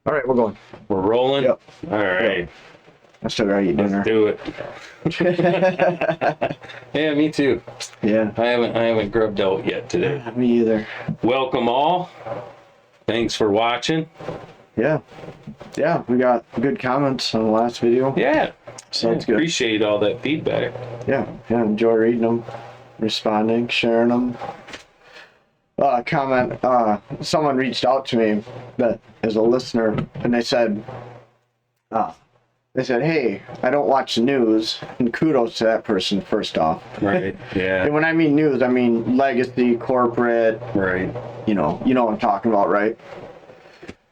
All right, we're going. We're rolling? Yep. All right. I still gotta eat dinner. Let's do it. Yeah, me too. Yeah. I haven't grubbed out yet today. Me either. Welcome all. Thanks for watching. Yeah. Yeah, we got good comments on the last video. Yeah. So that's good. Appreciate all that feedback. Yeah. Enjoy reading them, responding, sharing them. Someone reached out to me that is a listener, and they said, hey, I don't watch the news, and kudos to that person first off. Right. Yeah. And when I mean news, I mean legacy, corporate. Right. You know what I'm talking about, right?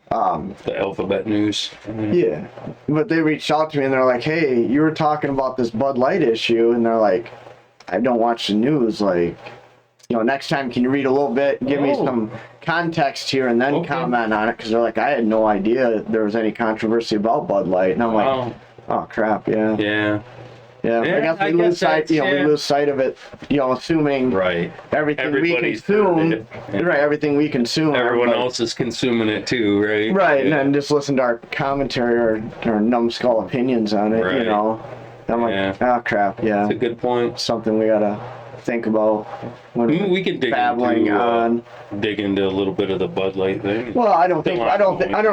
The alphabet news. Yeah. But they reached out to me and they're like, hey, you were talking about this Bud Light issue, and they're like, I don't watch the news, like, next time can you read a little bit, give me some context here, and then comment on it, because they're like, I had no idea there was any controversy about Bud Light, and I'm like, oh crap, yeah. I guess we lose sight, we lose sight of it, assuming everything we consume, everything we consume, everyone else is consuming it too, right? Right, and then just listen to our commentary or numbskull opinions on it, I'm like, oh crap, yeah. That's a good point. Something we gotta think about when we can dig into a little bit of the Bud Light thing. Well, I don't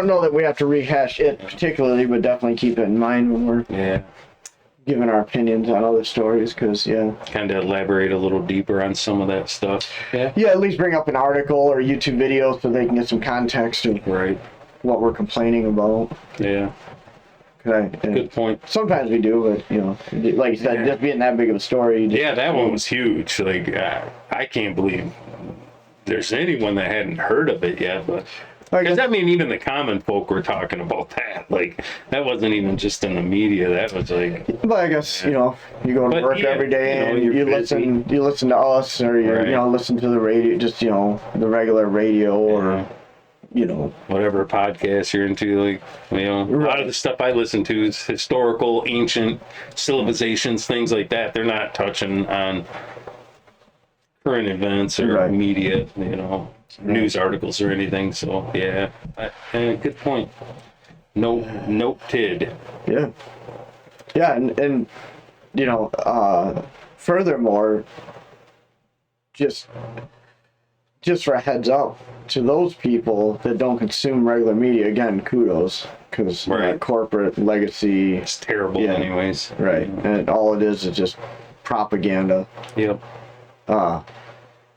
know that we have to rehash it particularly, but definitely keep it in mind when we're giving our opinions on other stories, because kind of elaborate a little deeper on some of that stuff. At least bring up an article or a YouTube video so they can get some context of what we're complaining about. Good point. Sometimes we do, but like you said, just being that big of a story. That one was huge. Like I can't believe there's anyone that hadn't heard of it yet. But because even the common folk were talking about that. Like that wasn't even just in the media. That was like. But I guess you go to work every day and you listen to us, or you listen to the radio, just the regular radio or. Whatever podcast you're into, like, a lot of the stuff I listen to is historical, ancient civilizations, things like that. They're not touching on current events or media, news articles or anything. So, good point. Noted. And furthermore, just for a heads up to those people that don't consume regular media, again, kudos, because corporate legacy, it's terrible anyways. And all it is just propaganda. And a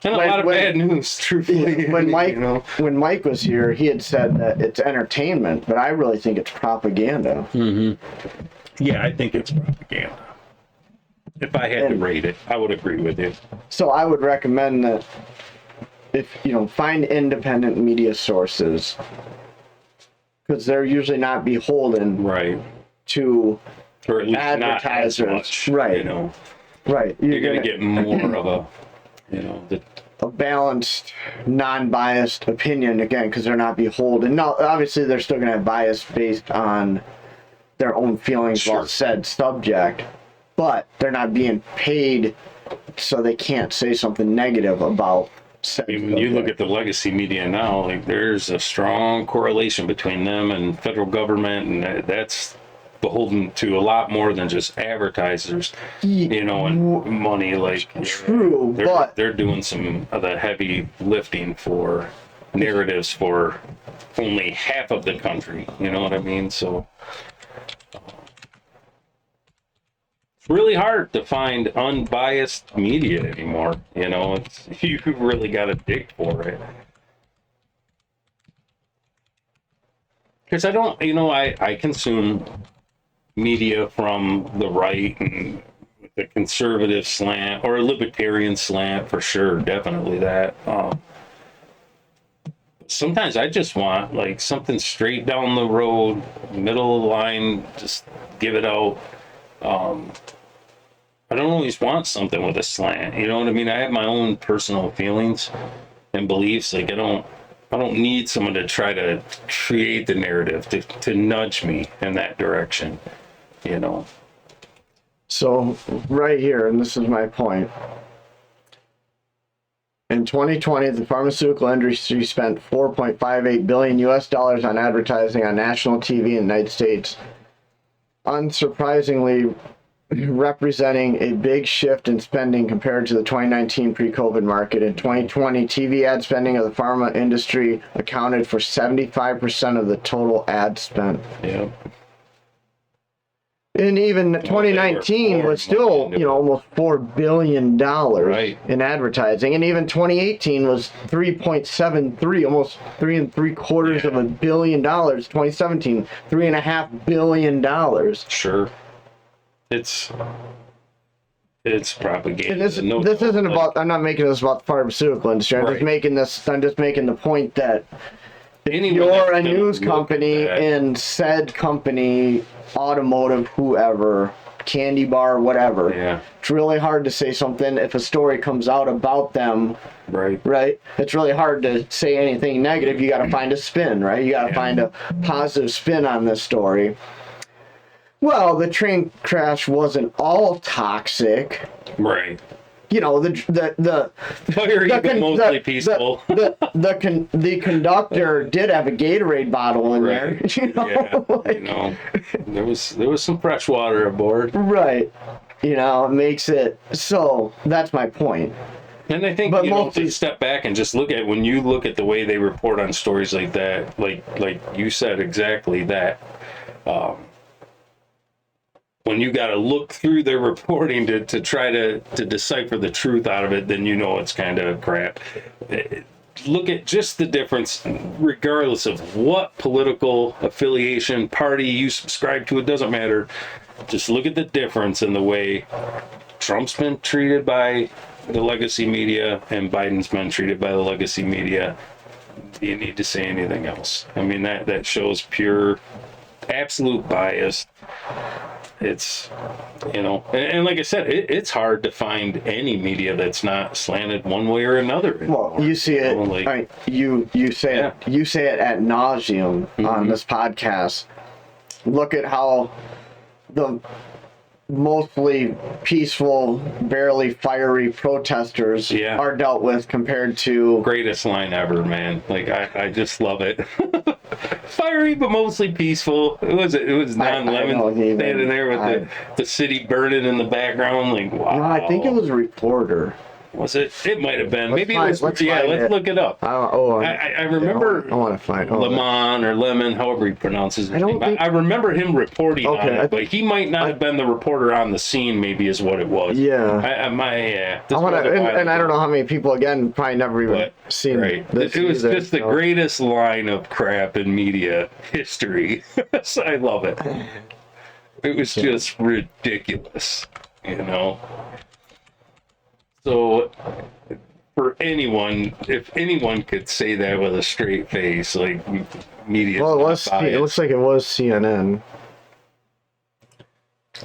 lot of bad news, truthfully. When Mike was here, he had said that it's entertainment, but I really think it's propaganda. I think it's propaganda. If I had to rate it, I would agree with you. So I would recommend that if find independent media sources, because they're usually not beholden to or at least advertisers. Not as much, You're gonna get more of a balanced, non-biased opinion, again, because they're not beholden. Now, obviously, they're still gonna have bias based on their own feelings about said subject, but they're not being paid, so they can't say something negative about. When you look at the legacy media now, like there's a strong correlation between them and federal government, and that's beholden to a lot more than just advertisers, and money. Like but they're doing some of the heavy lifting for narratives for only half of the country. You know what I mean? So. Really hard to find unbiased media anymore. You really got to dig for it. Because I don't, I consume media from the right and the conservative slant or libertarian slant for sure, definitely that. Sometimes I just want like something straight down the road, middle of the line, just give it out. I don't always want something with a slant. You know what I mean? I have my own personal feelings and beliefs. Like I don't need someone to try to create the narrative to nudge me in that direction. So right here, and this is my point. In 2020, the pharmaceutical industry spent $4.58 billion on advertising on national TV in the United States. Unsurprisingly, representing a big shift in spending compared to the 2019 pre-COVID market. In 2020, TV ad spending of the pharma industry accounted for 75% of the total ad spent. Yeah. And even 2019 was still, almost $4 billion in advertising. And even 2018 was 3.73, almost $3.75 billion. 2017, $3.5 billion. Sure. It's propaganda. And this isn't about, I'm not making this about the pharmaceutical industry. I'm just making the point that if you're a news company and said company, automotive, whoever, candy bar, whatever, it's really hard to say something if a story comes out about them. Right? It's really hard to say anything negative. You got to find a spin, right? You got to find a positive spin on this story. Well, the train crash wasn't all toxic. Right. The mostly peaceful. The conductor did have a Gatorade bottle in there. There was some fresh water aboard. Right. It makes it so. That's my point. And I think to step back and just look at, when you look at the way they report on stories like that, like you said exactly that. When you got to look through their reporting to try to decipher the truth out of it, then it's kind of crap. Look at just the difference, regardless of what political affiliation, party you subscribe to, it doesn't matter. Just look at the difference in the way Trump's been treated by the legacy media and Biden's been treated by the legacy media. Do you need to say anything else? I mean, that shows pure, absolute bias. It's, and like I said, it's hard to find any media that's not slanted one way or another. Well, you see it, you say it ad nauseum on this podcast. Look at how the mostly peaceful, barely fiery protesters are dealt with compared to... Greatest line ever, man. Like, I just love it. Fiery, but mostly peaceful. It was Don Lemon standing there with the city burning in the background. Like, wow. No, I think it was a reporter. Was it? It might have been. Maybe it was. Let's look it up. I remember. I want to find Lemon or Lemon, however he pronounces his name. I remember him reporting on it, but he might not have been the reporter on the scene. Maybe is what it was. Yeah. I don't know how many people probably never even seen it. It was just the greatest line of crap in media history. I love it. It was just ridiculous, So, for anyone, if anyone could say that with a straight face, like, media. Well, it looks like it was CNN.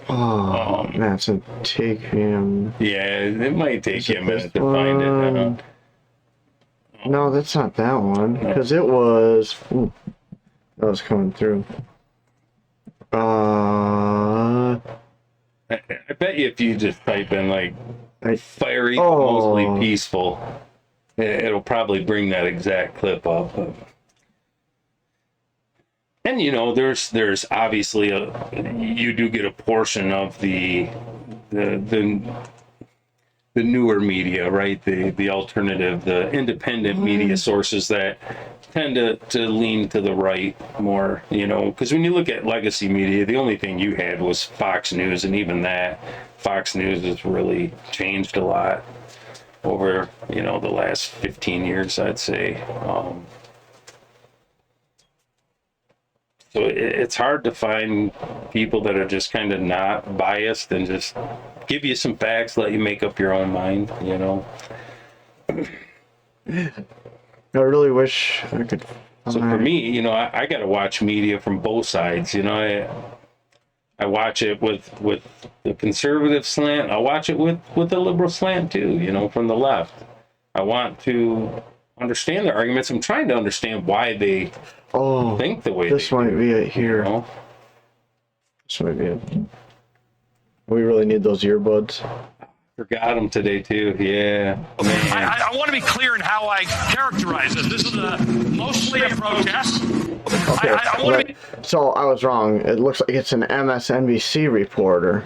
Oh, that's a take him. Yeah, it might take you a minute to find it. No, that's not that one, because it was. Ooh, that was coming through. I bet you if you just type in, like, fiery, mostly peaceful, it'll probably bring that exact clip up. And there's obviously you do get a portion of the newer media, right? The alternative, the independent media sources that tend to lean to the right more, because when you look at legacy media, the only thing you had was Fox News, and even that, Fox News has really changed a lot over, the last 15 years, I'd say. So it's hard to find people that are just kind of not biased and just give you some facts, let you make up your own mind, I really wish I could. So for me, I got to watch media from both sides. I watch it with the conservative slant. I watch it with the liberal slant too, from the left. I want to understand their arguments. I'm trying to understand why they think the way this might be it here. This might be it. We really need those earbuds. Forgot him today too. Yeah. Man. I want to be clear in how I characterize this. This is mostly a protest. Okay, so I was wrong. It looks like it's an MSNBC reporter.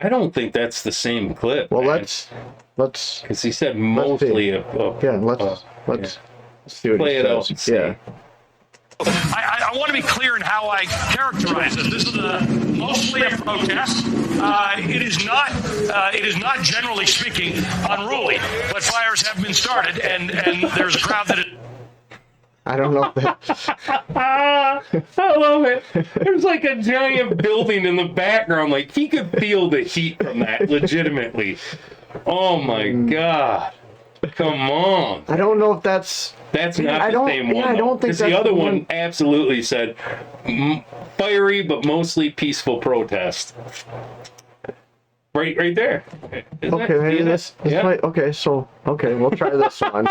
I don't think that's the same clip. Well, man. let's because he said mostly let's see what play he it says. out and see. Yeah. I want to be clear in how I characterize this. This is mostly a protest. It is not generally speaking unruly, but fires have been started, and there's a crowd that is. I don't know if that. I love it. There's like a giant building in the background. Like he could feel the heat from that legitimately. Oh my God. Come on. I don't know if that's not the same one. I don't think because the other one absolutely said fiery but mostly peaceful protest. Right there. Okay, maybe this might, we'll try this one.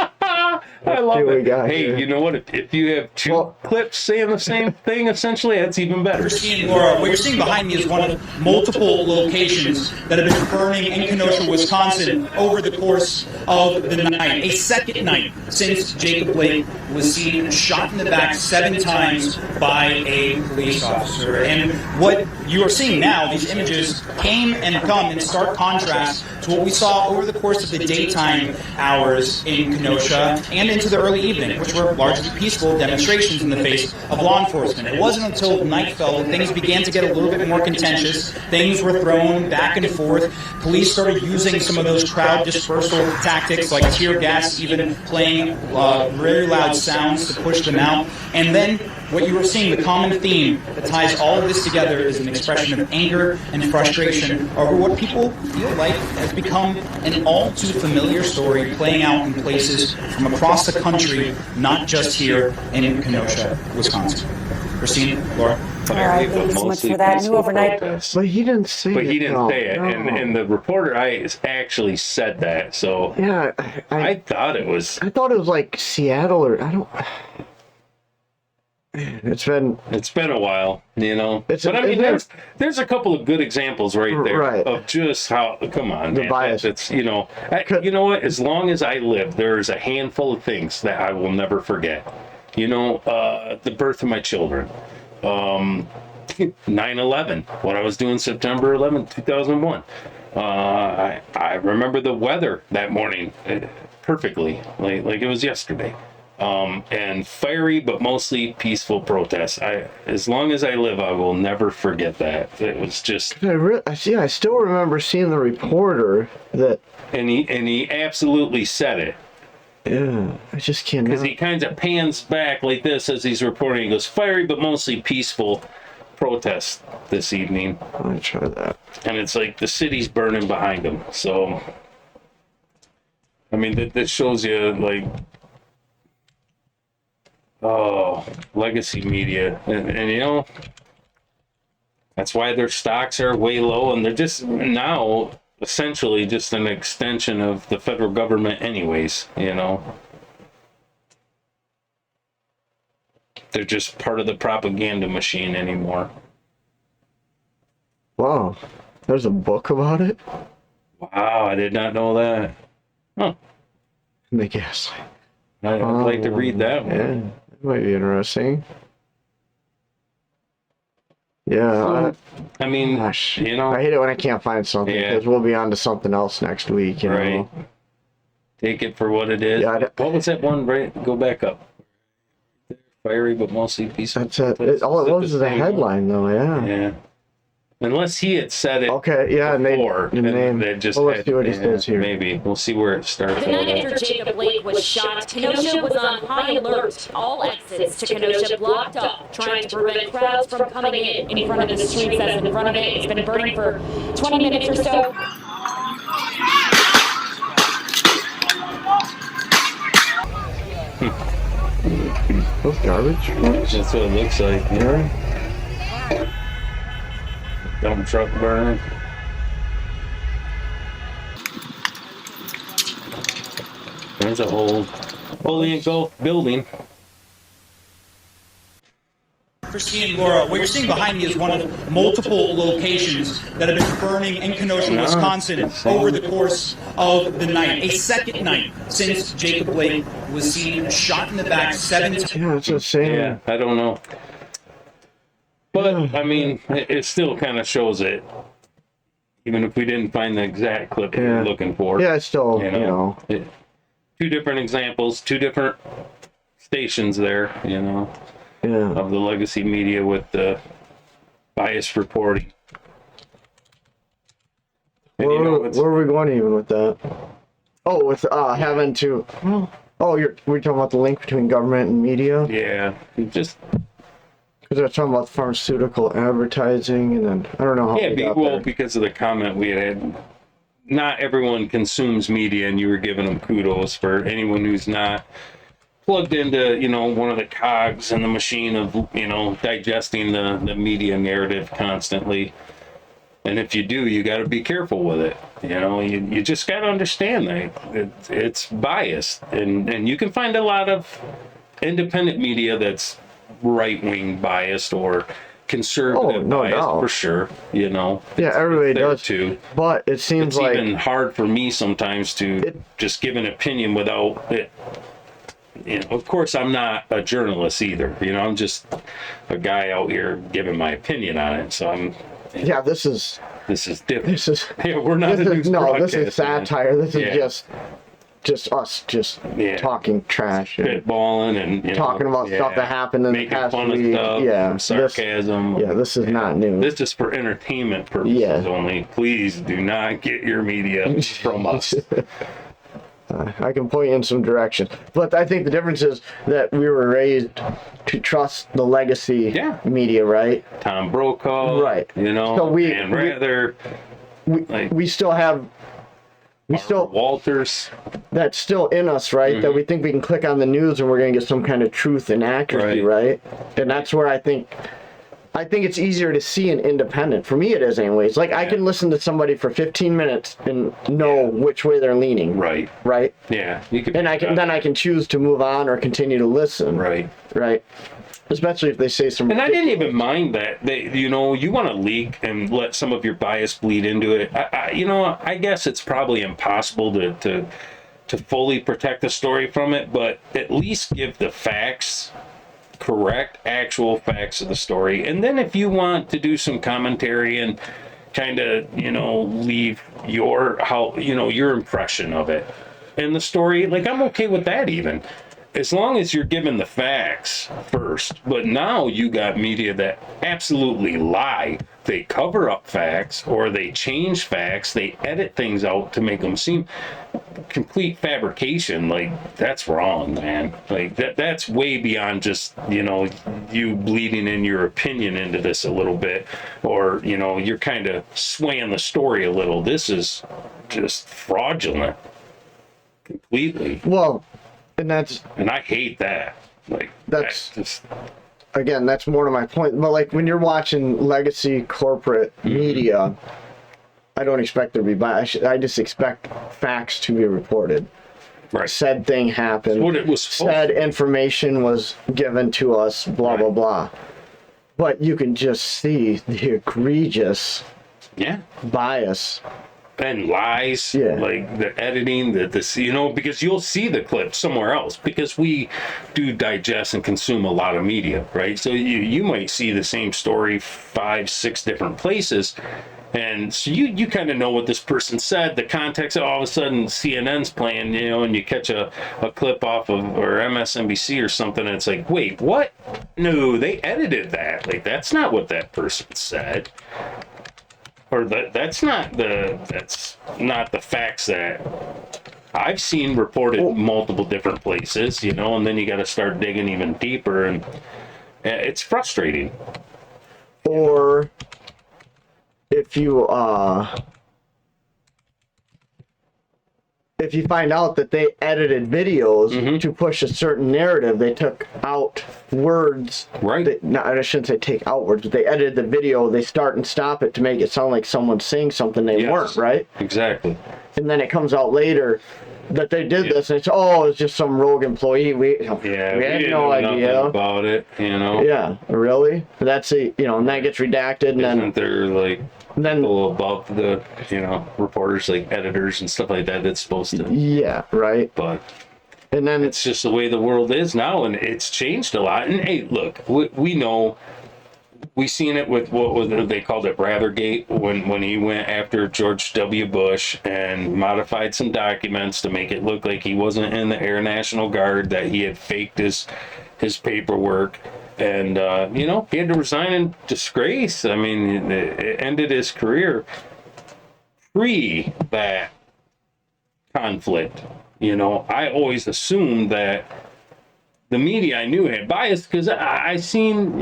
I love it. Hey, here. you know what? If you have two clips saying the same thing, essentially, that's even better. Laura, what you're seeing behind me is one of multiple locations that have been burning in Kenosha, Wisconsin over the course of the night. A second night since Jacob Blake was seen shot in the back 7 times by a police officer. And what you are seeing now, these images came and come in stark contrast to what we saw over the course of the daytime hours in Kenosha and into the early evening, which were largely peaceful demonstrations in the face of law enforcement. It wasn't until night fell that things began to get a little bit more contentious. Things were thrown back and forth. Police started using some of those crowd dispersal tactics like tear gas, even playing very loud sounds to push them out. And then what you are seeing, the common theme that ties all of this together, is an expression of anger and frustration over what people feel like has become an all too familiar story playing out in places from across the country, not just here in Kenosha, Wisconsin. Christine, Laura. All right, thank you so much for that. I knew overnight. But he didn't say it. But he didn't say it. No. And the reporter actually said that. So yeah, I thought it was. I thought it was like Seattle or I don't. It's been a while, you know. But I mean, there's a couple of good examples right there of just how. Come on, the man. bias. It's you know what? As long as I live, there's a handful of things that I will never forget. You know, the birth of my children, 9/11, what I was doing September 11th, 2001. I remember the weather that morning perfectly, like it was yesterday. And fiery but mostly peaceful protests. As long as I live, I will never forget that. It was just. I still remember seeing the reporter that. And he absolutely said it. Yeah, I just can't. Because he kind of pans back like this as he's reporting. He goes, fiery but mostly peaceful protest this evening. I'm gonna try that. And it's like the city's burning behind him. So, I mean, that shows you like. Oh, legacy media. And you know, that's why their stocks are way low, and they're just now essentially just an extension of the federal government anyways, you know. They're just part of the propaganda machine anymore. Wow. There's a book about it? Wow, I did not know that. Huh. The Gaslight. I'd like to read that one. Yeah. Might be interesting. Yeah. I mean, gosh, you know. I hate it when I can't find something because we'll be on to something else next week. You know? Take it for what it is. Yeah, what was that one? Right, go back up. Fiery but mostly peaceful. That's it. All it was is a headline, though. Yeah. Yeah. Unless he had said it. Okay. Yeah. Before, and they just. Let's see what he says here. Maybe we'll see where it starts. The night after Jacob Blake was shot, Kenosha was on high alert. All exits to Kenosha blocked up, trying to prevent crowds from coming in front of the streets that's in front of it. It's been burning for 20 minutes or so. Those garbage trucks? That's what it looks like. Yeah. Dump truck burning. There's a whole fully engulfed building. Christine and Laura, what you're seeing behind me is one of multiple locations that have been burning in Kenosha, Wisconsin over the course of the night. A second night since Jacob Blake was seen shot in the back 7 times. Yeah, it's insane. Yeah, I don't know. But, I mean, it still kind of shows it. Even if we didn't find the exact clip we were looking for. Yeah, it's still, you know. Two different examples, two different stations there, you know, of the legacy media with the biased reporting. And, where are we going even with that? Oh, with having to... we're talking about the link between government and media? Yeah, just... Because they're talking about pharmaceutical advertising, and then I don't know how. Yeah, because of the comment we had, not everyone consumes media, and you were giving them kudos for anyone who's not plugged into, you know, one of the cogs in the machine of, you know, digesting the media narrative constantly. And if you do, you got to be careful with it. You know, you just got to understand that it's biased, and you can find a lot of independent media that's right-wing biased or conservative biased for sure, you know. Yeah, everybody does too. But it seems it's like even hard for me sometimes to just give an opinion without it. You know, of course, I'm not a journalist either. You know, I'm just a guy out here giving my opinion on it. So I'm. Yeah, this is different. We're not a news this is satire. This is just us talking trash and spitballing and talking about stuff that happened in the past week. Sarcasm. This is not new. This is for entertainment purposes only. Please do not get your media from us. I can point you in some direction, but I think the difference is that we were raised to trust the legacy media, right? Tom Brokaw, right? You know, so we still have. Walters. That's still in us, right? That we think we can click on the news and we're going to get some kind of truth and accuracy, right? And that's where I think it's easier to see an independent. For me, it is anyways. Like I can listen to somebody for 15 minutes and know which way they're leaning. Right. Yeah. And I can choose to move on or continue to listen. Right. Especially if they say some. And I didn't even mind that. You know, you want to leak and let some of your bias bleed into it. I guess it's probably impossible to fully protect the story from it, but at least give the facts, correct, actual facts of the story. And then if you want to do some commentary and kind of, you know, leave your impression of it in the story, like I'm okay with that even. As long as you're given the facts first. But now you got media that absolutely lie. They cover up facts or they change facts. They edit things out to make them seem complete fabrication. Like, that's wrong, man. Like, that's way beyond just, you know, you bleeding in your opinion into this a little bit. Or, you know, you're kind of swaying the story a little. This is just fraudulent. Completely. Well, and I hate that. Like that's more to my point. But like when you're watching legacy corporate media, I don't expect there to be bias. I just expect facts to be reported. Right. Said thing happened. What it was. Said information was given to us. Blah blah blah. But you can just see the egregious bias. And lies, like the editing, you know, because you'll see the clip somewhere else because we do digest and consume a lot of media, right? So you might see the same story 5-6 different places, and so you kind of know what this person said, the context. All of a sudden CNN's playing, you know, and you catch a clip off of or MSNBC or something, and it's like, wait, what? No, they edited that. Like that's not what that person said. Or that's not the facts that I've seen reported multiple different places, you know, and then you got to start digging even deeper, and it's frustrating. Or if you find out that they edited videos to push a certain narrative, they took out words. Right. I shouldn't say take out words, but they edited the video. They start and stop it to make it sound like someone's saying something they weren't. Right. Exactly. And then it comes out later that they did this, and it's just some rogue employee. We had didn't no know idea nothing about it, Yeah, really? That's and that gets redacted, and Isn't then there like then people above the reporters, like editors and stuff like that, that's supposed to? yeah, right. But And then it's just the way the world is now, and it's changed a lot. And hey, look, we know. We seen it with they called it Rathergate when he went after George W. Bush and modified some documents to make it look like he wasn't in the Air National Guard, that he had faked his paperwork, and he had to resign in disgrace. I mean, it ended his career. Pre that conflict, I always assumed that the media I knew had bias, because I seen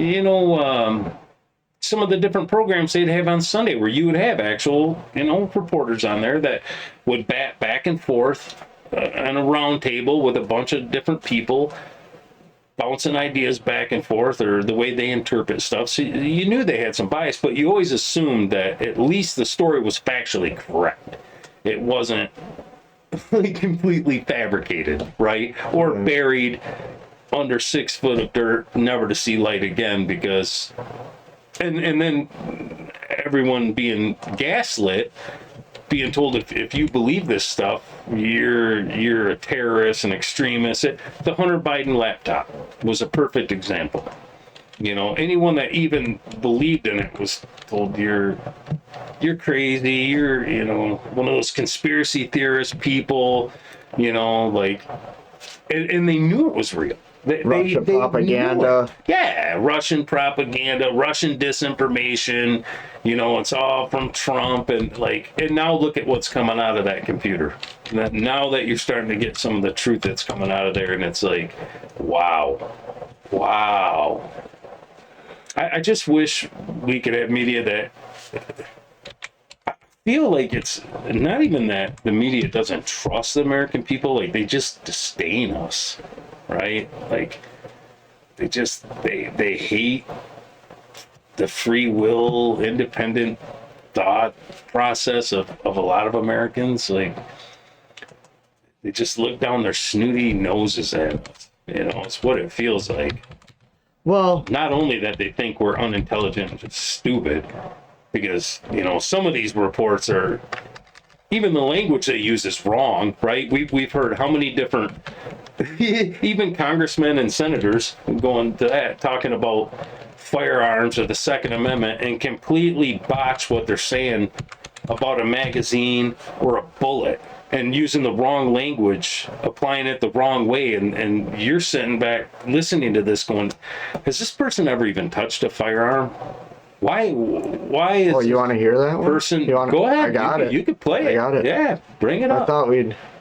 some of the different programs they'd have on Sunday where you would have actual reporters on there that would bat back and forth on a round table with a bunch of different people bouncing ideas back and forth, or the way they interpret stuff. So you knew they had some bias, but you always assumed that at least the story was factually correct. It wasn't completely fabricated, right? Or buried under 6 foot of dirt, never to see light again, because and then everyone being gaslit, being told if you believe this stuff, you're a terrorist, an extremist. The Hunter Biden laptop was a perfect example. Anyone that even believed in it was told you're crazy, you're one of those conspiracy theorist people, and they knew it was real. Russian propaganda. Yeah, Russian propaganda, Russian disinformation. It's all from Trump, and now look at what's coming out of that computer. Now that you're starting to get some of the truth that's coming out of there, and it's like, wow. I just wish we could have media that. I feel like it's not even that the media doesn't trust the American people, they just disdain us. Right? They hate the free will, independent thought process of a lot of Americans. They just look down their snooty noses at us. It's what it feels like. Well, not only that they think we're unintelligent and just stupid, because some of these reports are, even the language they use is wrong, right? We've heard how many different, even congressmen and senators going to that, talking about firearms or the Second Amendment, and completely botch what they're saying about a magazine or a bullet, and using the wrong language, applying it the wrong way, and you're sitting back listening to this going, has this person ever even touched a firearm? Why is you want to hear that one? Person, go ahead. I got it. You could play it. I got it. Yeah, bring it up.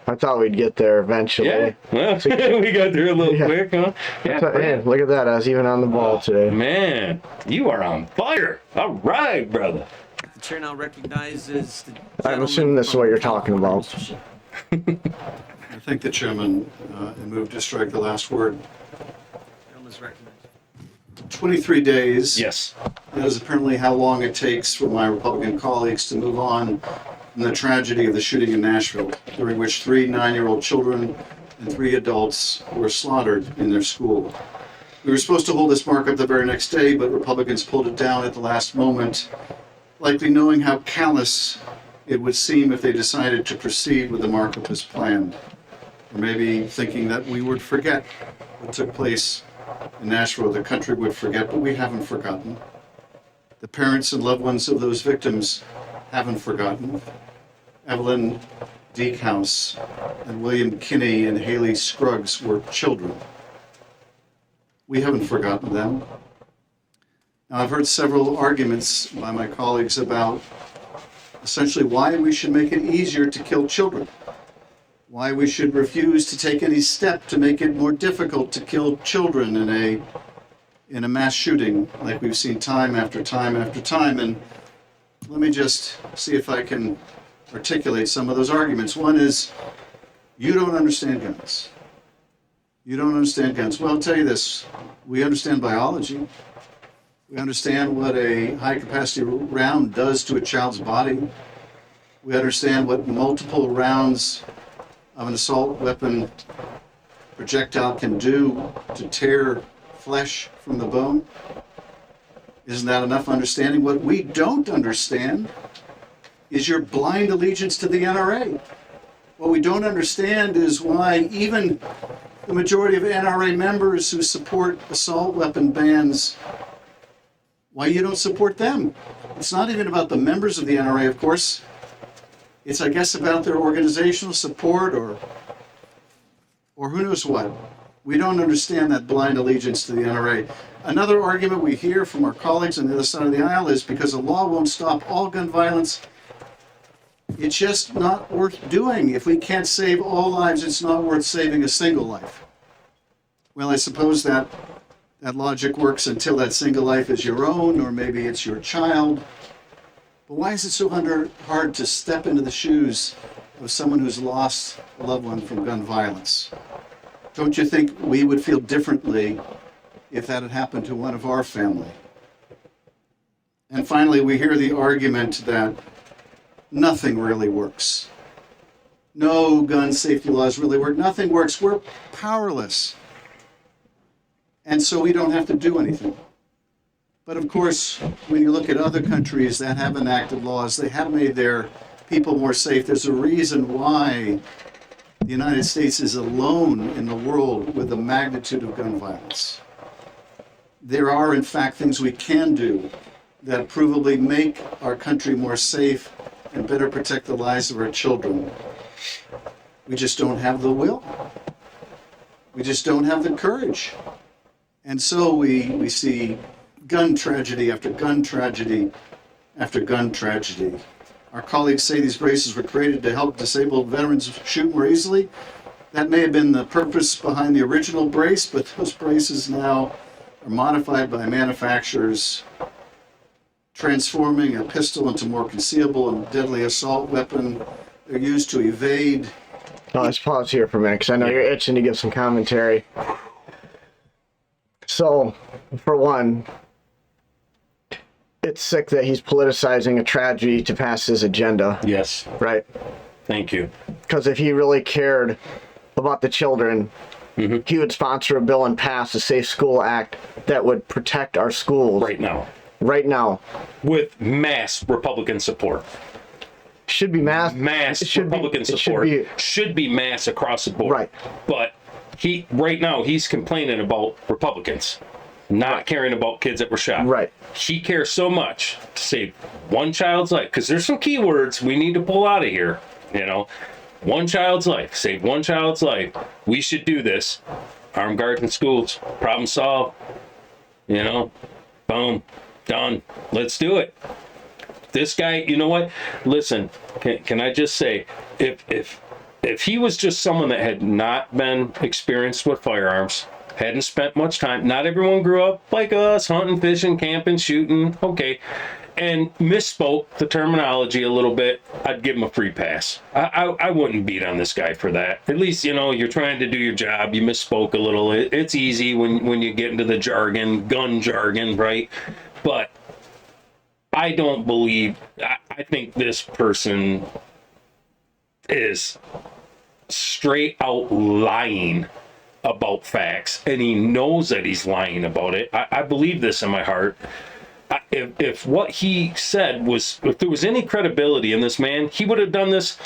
I thought we'd get there eventually. Yeah, well, we got there a little quick, huh? Yeah, hey, look at that. I was even on the ball today. Man, you are on fire. All right, brother. The chair now recognizes the I'm assuming this is what you're talking about. I thank the chairman and move to strike the last word. Gentleman's recognized. 23 days. Yes. That is apparently how long it takes for my Republican colleagues to move on from the tragedy of the shooting in Nashville, during which 3 9-year-old children and 3 adults were slaughtered in their school. We were supposed to hold this markup the very next day, but Republicans pulled it down at the last moment, likely knowing how callous it would seem if they decided to proceed with the markup as planned. Or maybe thinking that we would forget what took place in Nashville, the country would forget, but we haven't forgotten. The parents and loved ones of those victims haven't forgotten. Evelyn Deekhouse and William Kinney and Haley Scruggs were children. We haven't forgotten them. Now, I've heard several arguments by my colleagues about essentially why we should make it easier to kill children, why we should refuse to take any step to make it more difficult to kill children in a mass shooting like we've seen time after time after time. And let me just see if I can articulate some of those arguments. One is, you don't understand guns. You don't understand guns. Well, I'll tell you this, we understand biology. We understand what a high-capacity round does to a child's body. We understand what multiple rounds of an assault weapon projectile can do to tear flesh from the bone? Isn't that enough understanding? What we don't understand is your blind allegiance to the NRA. What we don't understand is why even the majority of NRA members who support assault weapon bans, why you don't support them. It's not even about the members of the NRA, of course. It's, I guess, about their organizational support or who knows what. We don't understand that blind allegiance to the NRA. Another argument we hear from our colleagues on the other side of the aisle is because a law won't stop all gun violence, it's just not worth doing. If we can't save all lives, it's not worth saving a single life. Well, I suppose that logic works until that single life is your own, or maybe it's your child. But why is it so hard to step into the shoes of someone who's lost a loved one from gun violence? Don't you think we would feel differently if that had happened to one of our family? And finally, we hear the argument that nothing really works. No gun safety laws really work. Nothing works. We're powerless. And so we don't have to do anything. But of course, when you look at other countries that have enacted laws, they have made their people more safe. There's a reason why the United States is alone in the world with the magnitude of gun violence. There are, in fact, things we can do that provably make our country more safe and better protect the lives of our children. We just don't have the will. We just don't have the courage. And so we see gun tragedy after gun tragedy after gun tragedy. Our colleagues say these braces were created to help disabled veterans shoot more easily. That may have been the purpose behind the original brace, but those braces now are modified by manufacturers, transforming a pistol into more concealable and deadly assault weapon. They're used to evade. Oh, let's pause here for a minute, because I know you're itching to give some commentary. So, for one, it's sick that he's politicizing a tragedy to pass his agenda. Yes. Right? Thank you. Because if he really cared about the children, he would sponsor a bill and pass a Safe School Act that would protect our schools. Right now. Right now. With mass Republican support. Should be mass. Republican support. Should be mass across the board. Right. But right now he's complaining about Republicans not caring about kids that were shot. Right. He cares so much to save one child's life, because there's some keywords we need to pull out of here. You know, one child's life, save one child's life. We should do this. Armed guards in schools, problem solved. You know, boom, done. Let's do it. This guy, you know what? Listen, can I just say, if he was just someone that had not been experienced with firearms, hadn't spent much time, not everyone grew up like us, hunting, fishing, camping, shooting, okay, and misspoke the terminology a little bit, I'd give him a free pass. I wouldn't beat on this guy for that. At least, you know, you're trying to do your job, you misspoke a little. It's easy when you get into the jargon, gun jargon, right? But I don't believe, I think this person is straight out lying about facts, and he knows that he's lying about it. I believe this in my heart. If what he said was, if there was any credibility in this man, he would have done this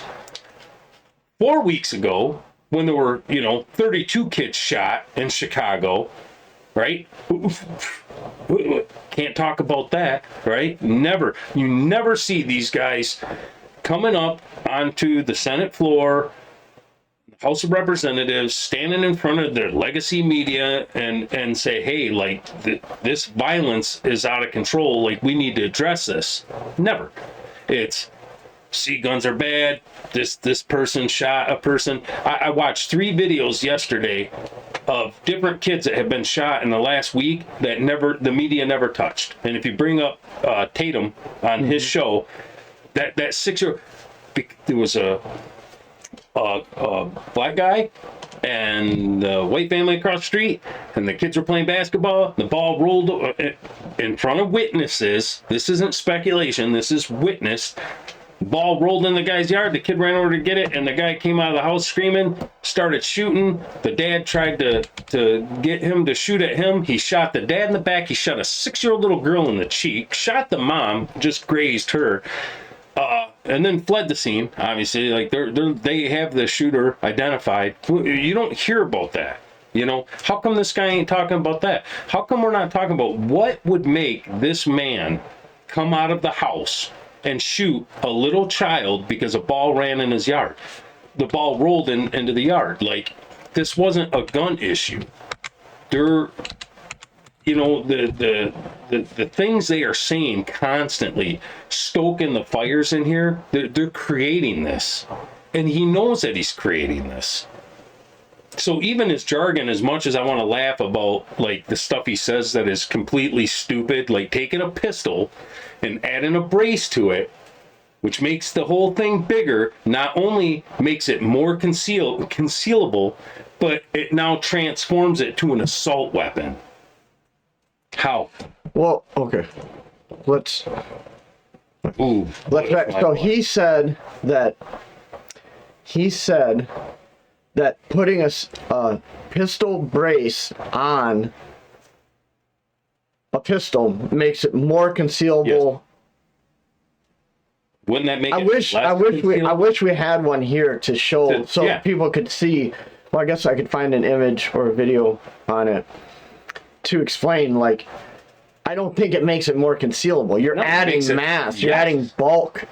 4 weeks ago when there were, 32 kids shot in Chicago, right? Can't talk about that, right? Never. You never see these guys coming up onto the Senate floor, House of Representatives, standing in front of their legacy media and say, hey, like, this violence is out of control. Like, we need to address this. Never. It's, see, guns are bad. This person shot a person. I watched 3 videos yesterday of different kids that have been shot in the last week that the media never touched. And if you bring up Tatum on his show, that 6-year-old, there was a black guy and the white family across the street, and the kids were playing basketball. The ball rolled in front of witnesses. This isn't speculation. This is witnessed. Ball rolled in the guy's yard. The kid ran over to get it, and the guy came out of the house screaming, started shooting. The dad tried to get him to shoot at him. He shot the dad in the back. He shot a 6-year-old little girl in the cheek, shot the mom, just grazed her, and then fled the scene. Obviously, like they have the shooter identified. You don't hear about that. You know, how come this guy ain't talking about that? How come we're not talking about what would make this man come out of the house and shoot a little child because a ball ran in his yard? The ball rolled into the yard. Like, this wasn't a gun issue. They're, you know, the things they are saying constantly, stoking the fires in here, they're creating this. And he knows that he's creating this. So even his jargon, as much as I want to laugh about, like, the stuff he says that is completely stupid, like taking a pistol and adding a brace to it, which makes the whole thing bigger, not only makes it more concealable, but it now transforms it to an assault weapon. How? Well, okay. Let's Ooh. so he said that putting a pistol brace on a pistol makes it more concealable. Yes. Wouldn't that make I wish we had one here to show people could see. Well, I guess I could find an image or a video on it to explain. Like, I don't think it makes it more concealable. You're adding mass. You're adding bulk.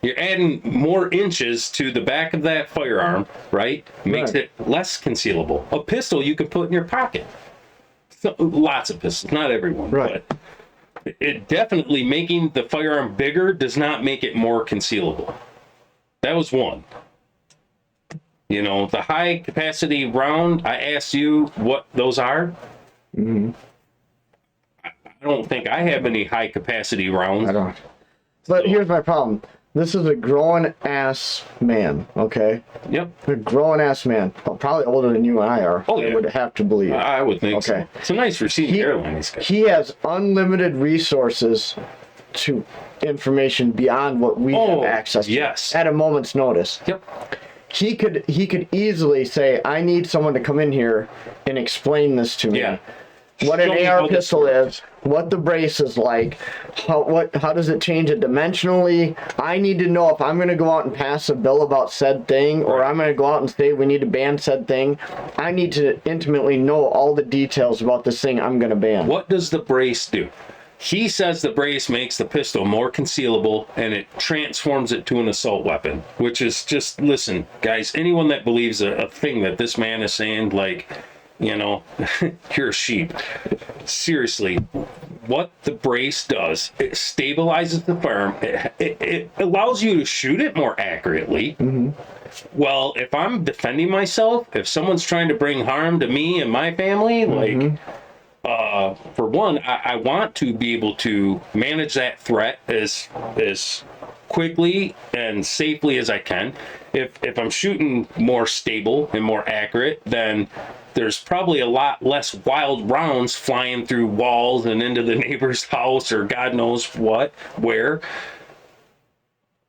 You're adding more inches to the back of that firearm, right? Makes it less concealable. A pistol you can put in your pocket. So, lots of pistols, not everyone, right? But it definitely making the firearm bigger does not make it more concealable. That was one. You know, the high capacity round, I asked you what those are. Mm-hmm. I don't think I have any high capacity rounds. I don't. But here's my problem. This is a grown ass man, okay? Yep. A grown ass man. Probably older than you and I are. Oh, yeah. I would have to believe. I would think so. It's a nice receding hairline, this guy. He has unlimited resources to information beyond what we have access to. Yes. At a moment's notice. Yep. He could easily say, I need someone to come in here and explain this to me. Yeah. What an AR pistol is, what the brace is like, how does it change it dimensionally. I need to know if I'm going to go out and pass a bill about said thing, or I'm going to go out and say we need to ban said thing. I need to intimately know all the details about this thing I'm going to ban. What does the brace do? He says the brace makes the pistol more concealable and it transforms it to an assault weapon, which is just, listen, guys, anyone that believes a thing that this man is saying, like, you know, you're a sheep. Seriously, what the brace does, it stabilizes the firearm. It allows you to shoot it more accurately. Mm-hmm. Well, if I'm defending myself, if someone's trying to bring harm to me and my family, like, for one, I want to be able to manage that threat as quickly and safely as I can. If I'm shooting more stable and more accurate, then there's probably a lot less wild rounds flying through walls and into the neighbor's house or God knows where.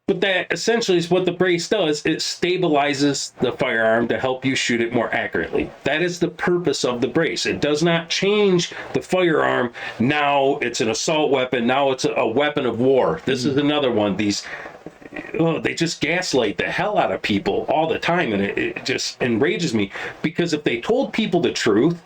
But that essentially is what the brace does. It stabilizes the firearm to help you shoot it more accurately. That is the purpose of the brace. It does not change the firearm. Now it's an assault weapon. Now it's a weapon of war. This is another one. They just gaslight the hell out of people all the time, and it just enrages me, because if they told people the truth,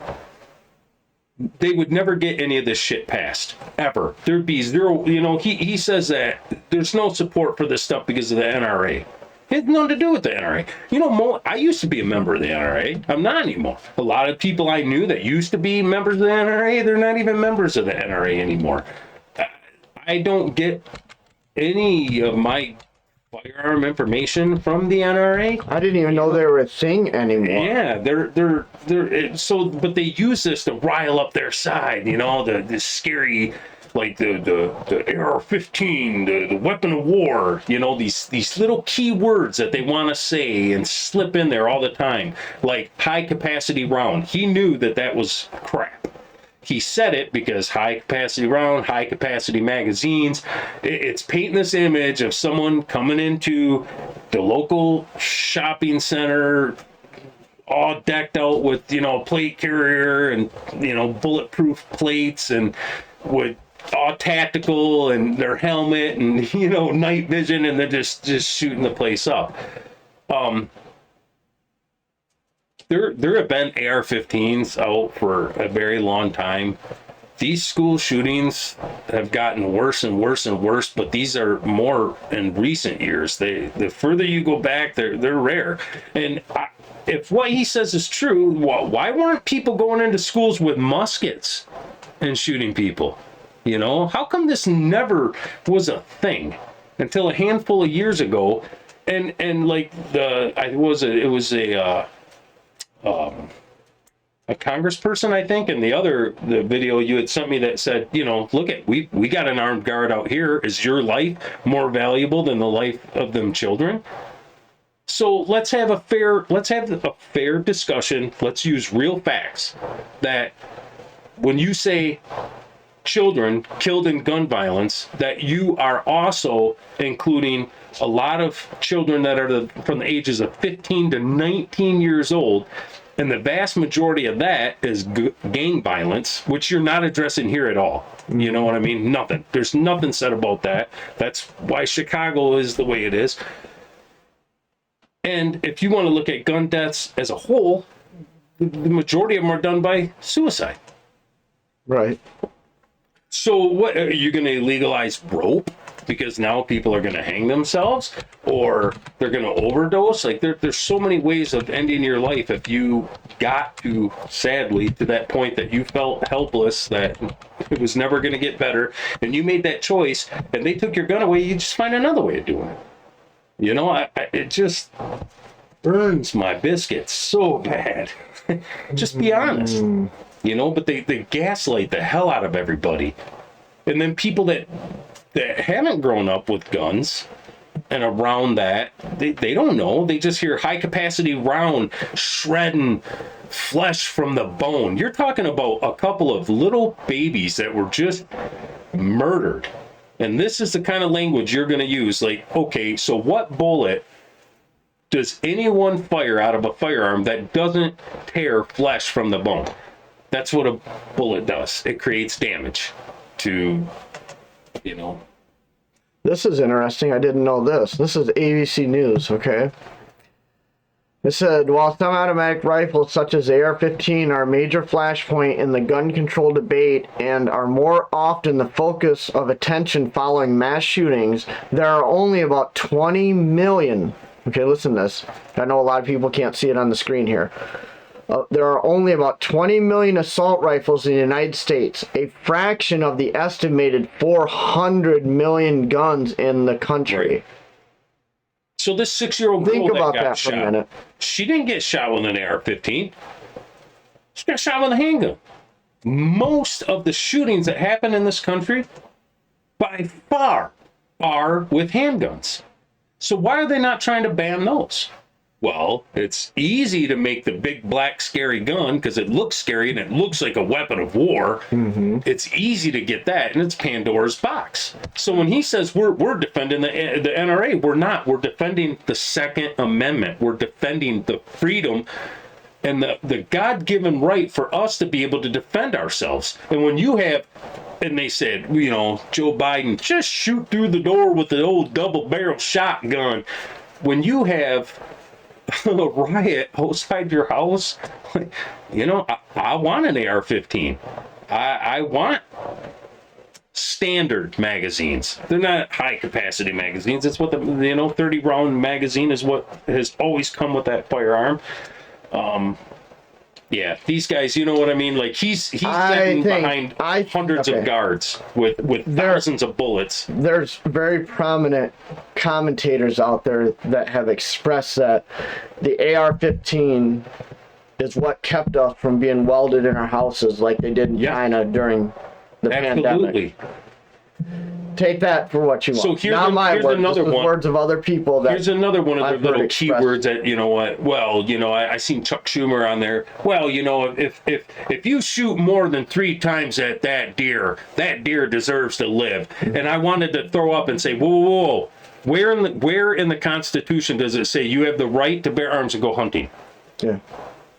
they would never get any of this shit passed, ever. There'd be zero, you know, he says that there's no support for this stuff because of the NRA. It had nothing to do with the NRA. You know, I used to be a member of the NRA. I'm not anymore. A lot of people I knew that used to be members of the NRA, they're not even members of the NRA anymore. I don't get any of my firearm information from the NRA. I didn't even know they were a thing anymore. Yeah, but they use this to rile up their side, you know, the scary, like the AR-15, the weapon of war, you know, these little key words that they want to say and slip in there all the time, like high capacity round. He knew that was crap. he said it because high capacity round, high capacity magazines. It's painting this image of someone coming into the local shopping center, all decked out with, a plate carrier and, bulletproof plates and with all tactical and their helmet and, night vision, and they're just shooting the place up. There have been AR-15s out for a very long time. These school shootings have gotten worse and worse and worse, but these are more in recent years. The further you go back, they're rare. And if what he says is true, why weren't people going into schools with muskets and shooting people? How come this never was a thing until a handful of years ago? And like it was a congressperson, I think, and the video you had sent me that said, look at, we got an armed guard out here. Is your life more valuable than the life of them children? So let's have a fair discussion. Let's use real facts. That when you say children killed in gun violence, that you are also including a lot of children that are from the ages of 15 to 19 years old. And the vast majority of that is gang violence, which you're not addressing here at all. You know what I mean? Nothing. There's nothing said about that. That's why Chicago is the way it is. And if you want to look at gun deaths as a whole, the majority of them are done by suicide. Right. So what, are you going to legalize rope because now people are going to hang themselves, or they're going to overdose? Like there's so many ways of ending your life if you got to, sadly, to that point that you felt helpless, that it was never going to get better, and you made that choice, and they took your gun away. You just find another way of doing it. It just burns my biscuits so bad. Just be honest. But they gaslight the hell out of everybody. And then people that haven't grown up with guns and around that, they don't know. They just hear high capacity round shredding flesh from the bone. You're talking about a couple of little babies that were just murdered. And this is the kind of language you're going to use. Like, okay, so what bullet does anyone fire out of a firearm that doesn't tear flesh from the bone? That's what a bullet does. It creates damage to, This is interesting. I didn't know this. This is ABC News, okay? It said, while some automatic rifles such as AR-15 are a major flashpoint in the gun control debate and are more often the focus of attention following mass shootings, there are only about 20 million. Okay, listen to this. I know a lot of people can't see it on the screen here. There are only about 20 million assault rifles in the United States, a fraction of the estimated 400 million guns in the country. Right. So this 6-year-old girl Think about that got that for a shot, minute. she didn't get shot with an AR-15. She got shot with a handgun. Most of the shootings that happen in this country, by far, are with handguns. So why are they not trying to ban those? Well, it's easy to make the big black scary gun because it looks scary and it looks like a weapon of war. Mm-hmm. It's easy to get that, and it's Pandora's box. So when he says we're defending the NRA, we're not. We're defending the Second Amendment. We're defending the freedom and the God-given right for us to be able to defend ourselves. And when you have, and they said, Joe Biden, just shoot through the door with the old double-barrel shotgun. When you have a riot outside your house, I want an AR-15. I want standard magazines. They're not high capacity magazines. It's what the 30 round magazine is what has always come with that firearm. Yeah, these guys, you know what I mean? Like he's sitting behind hundreds of guards with thousands of bullets. There's very prominent commentators out there that have expressed that the AR-15 is what kept us from being welded in our houses like they did in China during the pandemic. take that for what you want. So here's Not my here's words. another This was one. words of other people. Here's another one of I've the heard little expressed. keywords that, you know what, well, you know, I seen Chuck Schumer on there. Well, you know, if you shoot more than 3 times at that deer deserves to live. And I wanted to throw up and say, whoa. Where in the Constitution does it say you have the right to bear arms and go hunting? Yeah.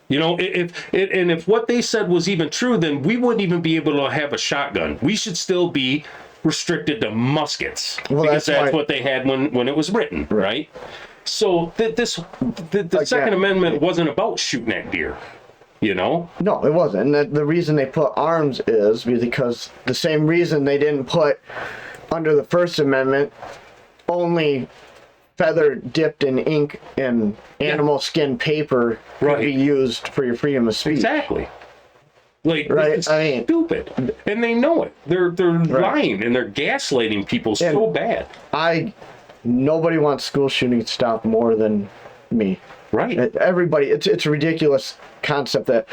You know, if what they said was even true, then we wouldn't even be able to have a shotgun. We should still be restricted to muskets, because that's what they had when it was written, right? So the Second Amendment wasn't about shooting at deer, you know? No, it wasn't. And the reason they put arms is because the same reason they didn't put under the First Amendment only feather dipped in ink and animal skin paper could be used for your freedom of speech. Exactly. Like, it's stupid, and they know it. They're lying and they're gaslighting people so bad. Nobody wants school shootings stopped more than me. Right. Everybody. It's a ridiculous concept that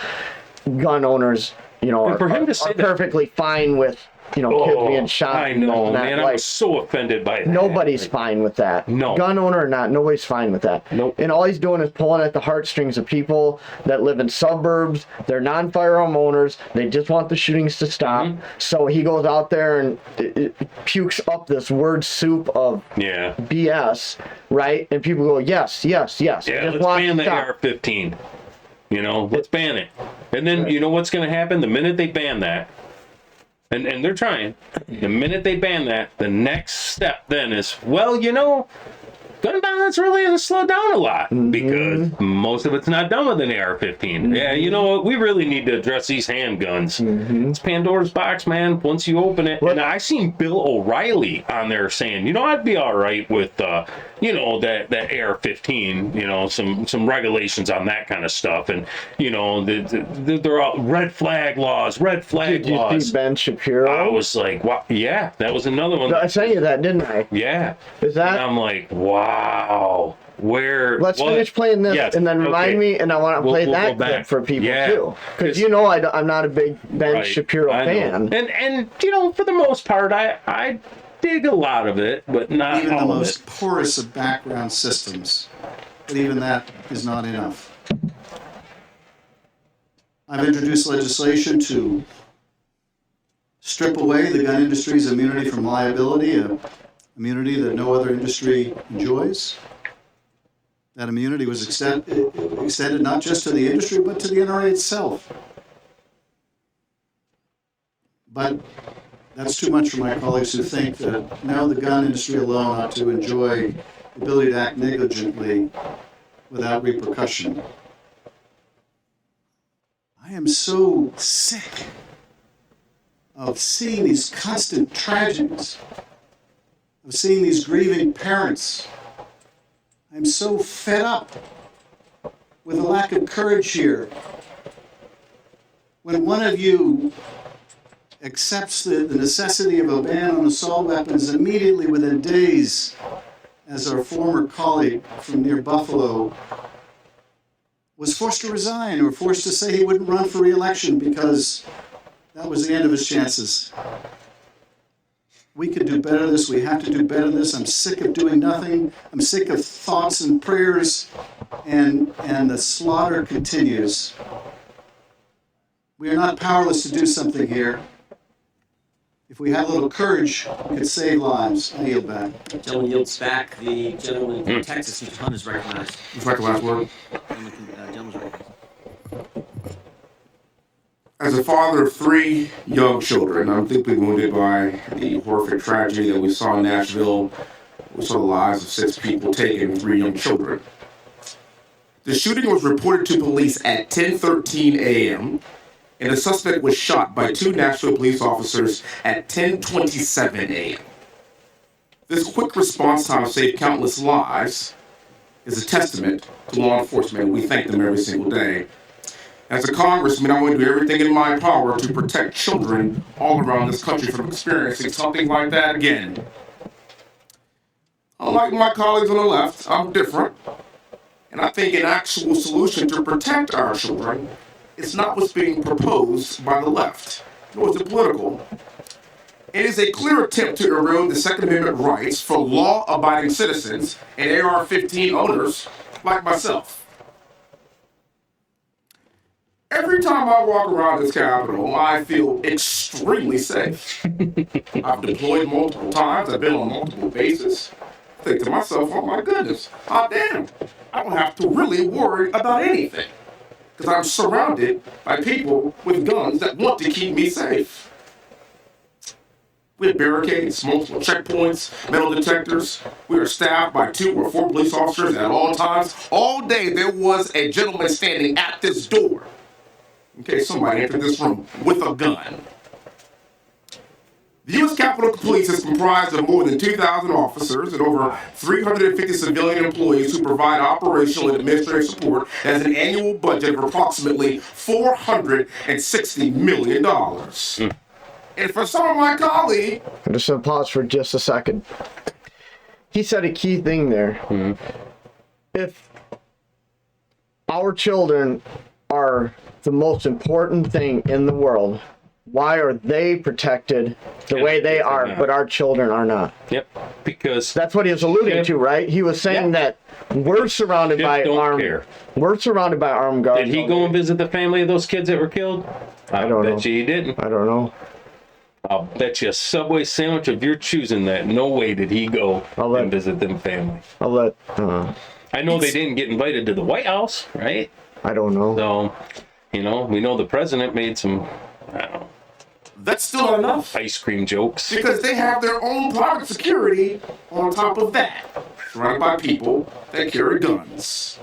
gun owners, you know, are perfectly fine with. You know, kids being shot. I know, man. I was so offended by that. Nobody's fine with that. No. Gun owner or not, nobody's fine with that. Nope. And all he's doing is pulling at the heartstrings of people that live in suburbs. They're non-firearm owners. They just want the shootings to stop. Mm-hmm. So he goes out there and it pukes up this word soup of BS, right? And people go, yes. Yeah, let's ban the AR-15. You know, let's ban it. And then you know what's going to happen? The minute they ban that, and they're trying. The minute they ban that, the next step then is, well, you know, gun violence really has slowed down a lot because most of it's not done with an AR-15. Yeah, you know what? We really need to address these handguns. It's Pandora's box, man. Once you open it, and I seen Bill O'Reilly on there saying, you know, I'd be all right with, you know, that AR-15. You know, some regulations on that kind of stuff, and you know, they're all red flag laws. Did you see Ben Shapiro? I was like, wow, yeah, that was another one. I sent you that, didn't I? Yeah. Is that? And I'm like, wow. Let's finish playing this, and then remind me, and I want to play that clip for people too, because you know I'm not a big Ben Shapiro fan. And you know, for the most part, I dig a lot of it, but not even all the of most it. porous of background systems. But even that is not enough. I've introduced legislation to strip away the gun industry's immunity from liability, an immunity that no other industry enjoys. That immunity was extended not just to the industry, but to the NRA itself. But that's too much for my colleagues who think that now the gun industry alone ought to enjoy the ability to act negligently without repercussion. I am so sick of seeing these constant tragedies, of seeing these grieving parents. I'm so fed up with the lack of courage here. When one of you accepts the necessity of a ban on assault weapons immediately within days, as our former colleague from near Buffalo was forced to resign or forced to say he wouldn't run for re-election because that was the end of his chances. We could do better this. We have to do better this. I'm sick of doing nothing. I'm sick of thoughts and prayers, and the slaughter continues. We are not powerless to do something here. If we had a little courage, we could save lives. I yield back. Gentleman yields back. The gentleman from Texas, Mr. Hunt, is recognized. Would you like the last word? Gentleman's recognized. As a father of 3 young children, I'm deeply wounded by the horrific tragedy that we saw in Nashville. We saw the lives of 6 people taken, 3 young children. The shooting was reported to police at 10:13 a.m., and the suspect was shot by 2 Nashville police officers at 10:27 a.m. This quick response time saved countless lives is a testament to law enforcement, and we thank them every single day. As a congressman, I want to do everything in my power to protect children all around this country from experiencing something like that again. Unlike my colleagues on the left, I'm different, and I think an actual solution to protect our children is not what's being proposed by the left, nor is it political. It is a clear attempt to erode the Second Amendment rights for law-abiding citizens and AR-15 owners like myself. Every time I walk around this Capitol, I feel extremely safe. I've deployed multiple times. I've been on multiple bases. I think to myself, oh my goodness, hot damn. I don't have to really worry about anything because I'm surrounded by people with guns that want to keep me safe. We have barricades, multiple checkpoints, metal detectors. We are staffed by 2 or 4 police officers at all times. All day there was a gentleman standing at this door in case somebody entered this room with a gun. The U.S. Capitol Police is comprised of more than 2,000 officers and over 350 civilian employees who provide operational and administrative support as an annual budget of approximately $460 million. And for some of my colleagues... I'm just going to pause for just a second. He said a key thing there. If our children are the most important thing in the world, why are they protected the way they are, but our children are not? Yep, because that's what he was alluding to, right? He was saying that we're surrounded by armed. We're surrounded by armed guards. Did he go and visit the family of those kids that were killed? I don't know. Bet you he didn't. I don't know. I'll bet you a Subway sandwich of your choosing that no way did he go and visit them family. I'll let. I know they didn't get invited to the White House, right? I don't know. So, you know, we know the president made some, I don't know. That's still not enough. Ice cream jokes. Because they have their own private security on top of that, surrounded by people that carry guns.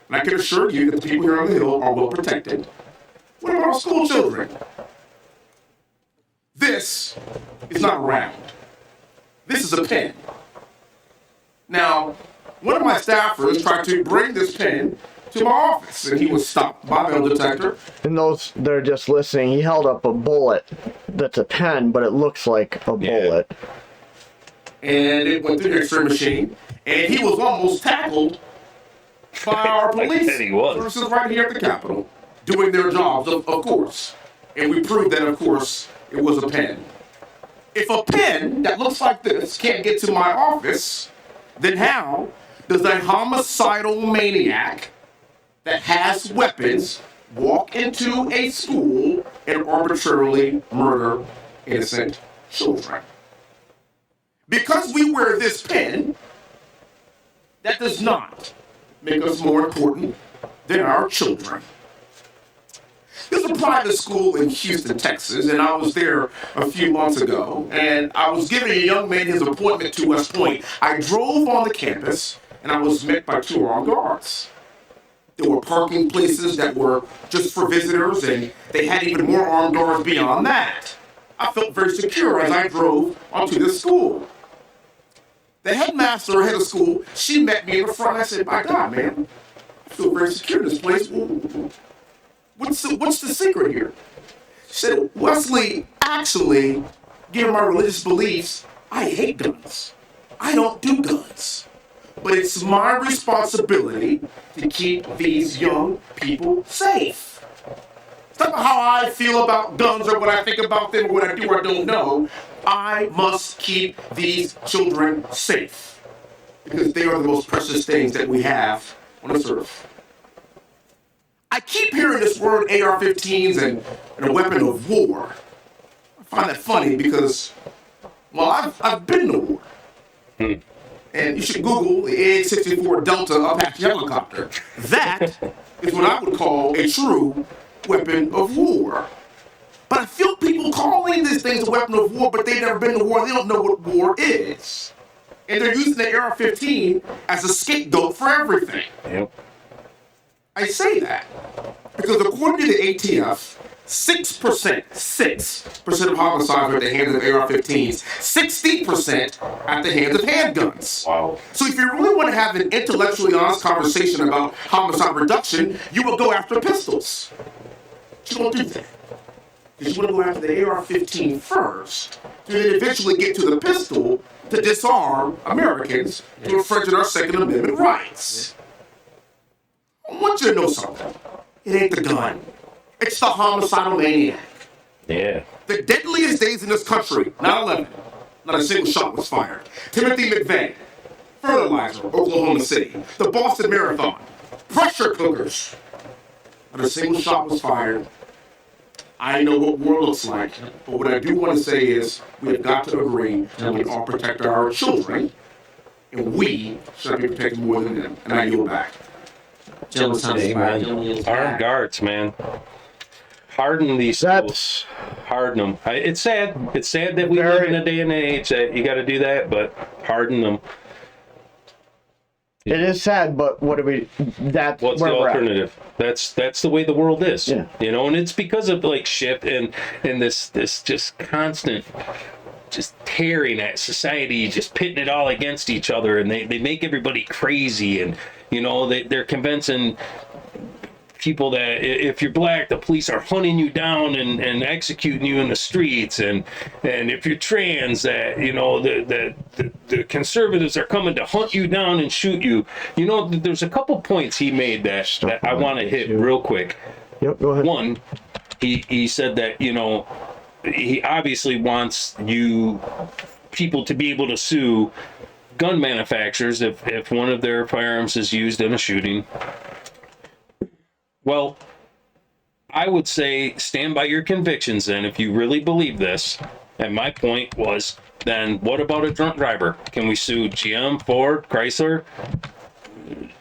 And I can assure you that the people here on the Hill are well protected. What about our school children? This is not a round. This is a pen. Now, one of my staffers tried to bring this pen to my office, and he was stopped by a metal detector. And those that are just listening, he held up a bullet that's a pen, but it looks like a bullet. And it went through the X-ray machine, and he was almost tackled by our police forces right here at the Capitol, doing their jobs, of course. And we proved that, of course, it was a pen. If a pen that looks like this can't get to my office, then how does a homicidal maniac that has weapons walk into a school and arbitrarily murder innocent children? Because we wear this pen, that does not make us more important than our children. There's a private school in Houston, Texas, and I was there a few months ago, and I was giving a young man his appointment to West Point. I drove on the campus, and I was met by 2 armed guards. There were parking places that were just for visitors, and they had even more armed guards beyond that. I felt very secure as I drove onto this school. The headmaster head of school, she met me in the front. I said, "My God, man, I feel very secure in this place. What's the secret here?" She said, "Wesley, actually, given my religious beliefs, I hate guns. I don't do guns. But it's my responsibility to keep these young people safe. It's not how I feel about guns or what I think about them or what I do or don't know. I must keep these children safe because they are the most precious things that we have on this earth." I keep hearing this word AR-15s and a weapon of war. I find that funny because, well, I've been to war. And you should Google the AH-64 Delta Apache helicopter. That is what I would call a true weapon of war. But I feel people calling these things a weapon of war, but they've never been to war. They don't know what war is. And they're using the AR-15 as a scapegoat for everything. Yep. I say that because according to the ATF, 6% of homicides are at the hands of AR-15s, 60% at the hands of handguns. Wow. So if you really want to have an intellectually honest conversation about homicide reduction, you will go after pistols. But you don't do that. Because you want to go after the AR-15 first, to then eventually get to the pistol to disarm Americans to infringe on our Second Amendment rights. I want you to know something. It ain't the gun. It's the homicidal maniac. Yeah. The deadliest days in this country, 9/11, not a single shot was fired. Timothy McVeigh, fertilizer, Oklahoma City. The Boston Marathon, pressure cookers, not a single shot was fired. I know what war looks like, but what I do want to say is we have got to agree that we all protect our children, and we should be protected more than them. And I yield back. Gentleman's time is expired. Gentleman yields Armed back. guards, man. Harden these schools. Harden them. It's sad. It's sad that we live in a day and age that you got to do that, but harden them. It is sad, but what do we? That's What's the where we're at. alternative? That's the way the world is. Yeah. You know, and it's because of like shift and this just constant just tearing at society, just pitting it all against each other, and they make everybody crazy, and you know they're convincing people that if you're black, the police are hunting you down and executing you in the streets, and if you're trans, that you know the conservatives are coming to hunt you down and shoot you. You know, there's a couple points he made that I want to hit real quick. Yep, go ahead. One, he said that, you know, he obviously wants you people to be able to sue gun manufacturers if one of their firearms is used in a shooting. Well, I would say stand by your convictions then if you really believe this. And my point was, then what about a drunk driver? Can we sue GM, Ford, Chrysler,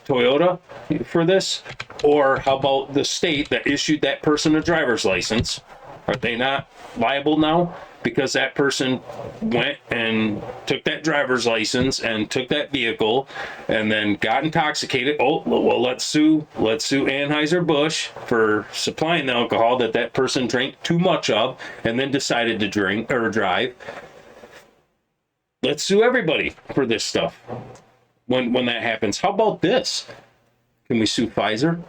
Toyota for this? Or how about the state that issued that person a driver's license? Are they not liable now? Because that person went and took that driver's license and took that vehicle and then got intoxicated. Oh, well, let's sue Anheuser-Busch for supplying the alcohol that person drank too much of and then decided to drink or drive. Let's sue everybody for this stuff when that happens. How about this? Can we sue Pfizer?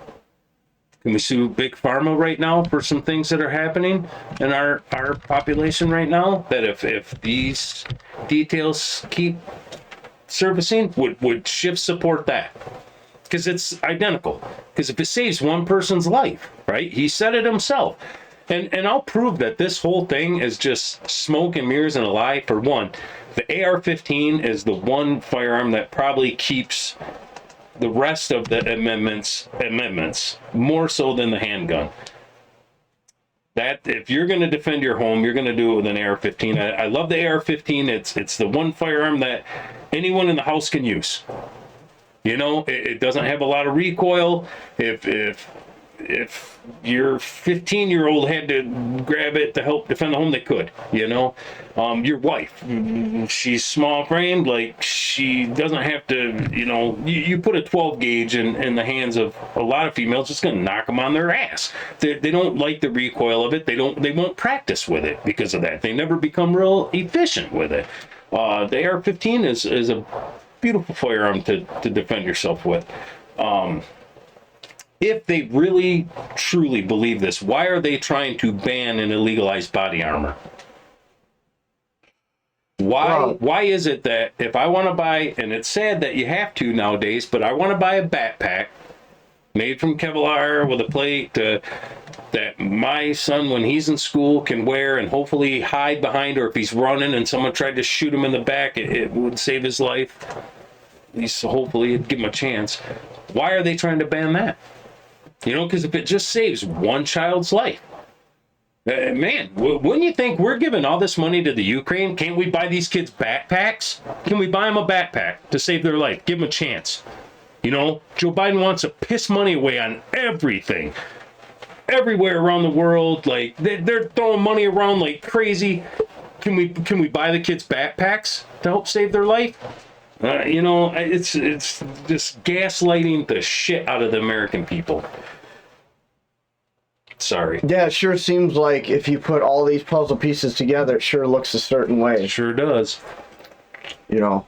Can we sue Big Pharma right now for some things that are happening in our population right now? That if these details keep surfacing, would Schiff support that? Because it's identical. Because if it saves one person's life, right? He said it himself. And I'll prove that this whole thing is just smoke and mirrors and a lie. For one, the AR-15 is the one firearm that probably keeps the rest of the amendments more so than the handgun. That if you're going to defend your home, you're going to do it with an AR-15. I love the AR-15. It's the one firearm that anyone in the house can use. You know, it doesn't have a lot of recoil. If your 15-year-old had to grab it to help defend the home, they could. You know, your wife, she's small framed, like she doesn't have to. You know, you put a 12 gauge in the hands of a lot of females, it's going to knock them on their ass. They don't like the recoil of it. They won't practice with it because of that. They never become real efficient with it. The AR-15 is a beautiful firearm to defend yourself with. If they really truly believe this, why are they trying to ban and illegalize body armor? Why is it that if I want to buy, and it's sad that you have to nowadays, but I want to buy a backpack made from Kevlar with a plate that my son, when he's in school, can wear and hopefully hide behind, or if he's running and someone tried to shoot him in the back, it would save his life. At least hopefully it'd give him a chance. Why are they trying to ban that? You know, because if it just saves one child's life, man, wouldn't you think we're giving all this money to the Ukraine? Can't we buy these kids backpacks? Can we buy them a backpack to save their life? Give them a chance. You know, Joe Biden wants to piss money away on everything. Everywhere around the world, like they're throwing money around like crazy. Can we buy the kids backpacks to help save their life? You know, it's just gaslighting the shit out of the American people. Sorry. Yeah, it sure seems like if you put all these puzzle pieces together, it sure looks a certain way. It sure does. You know,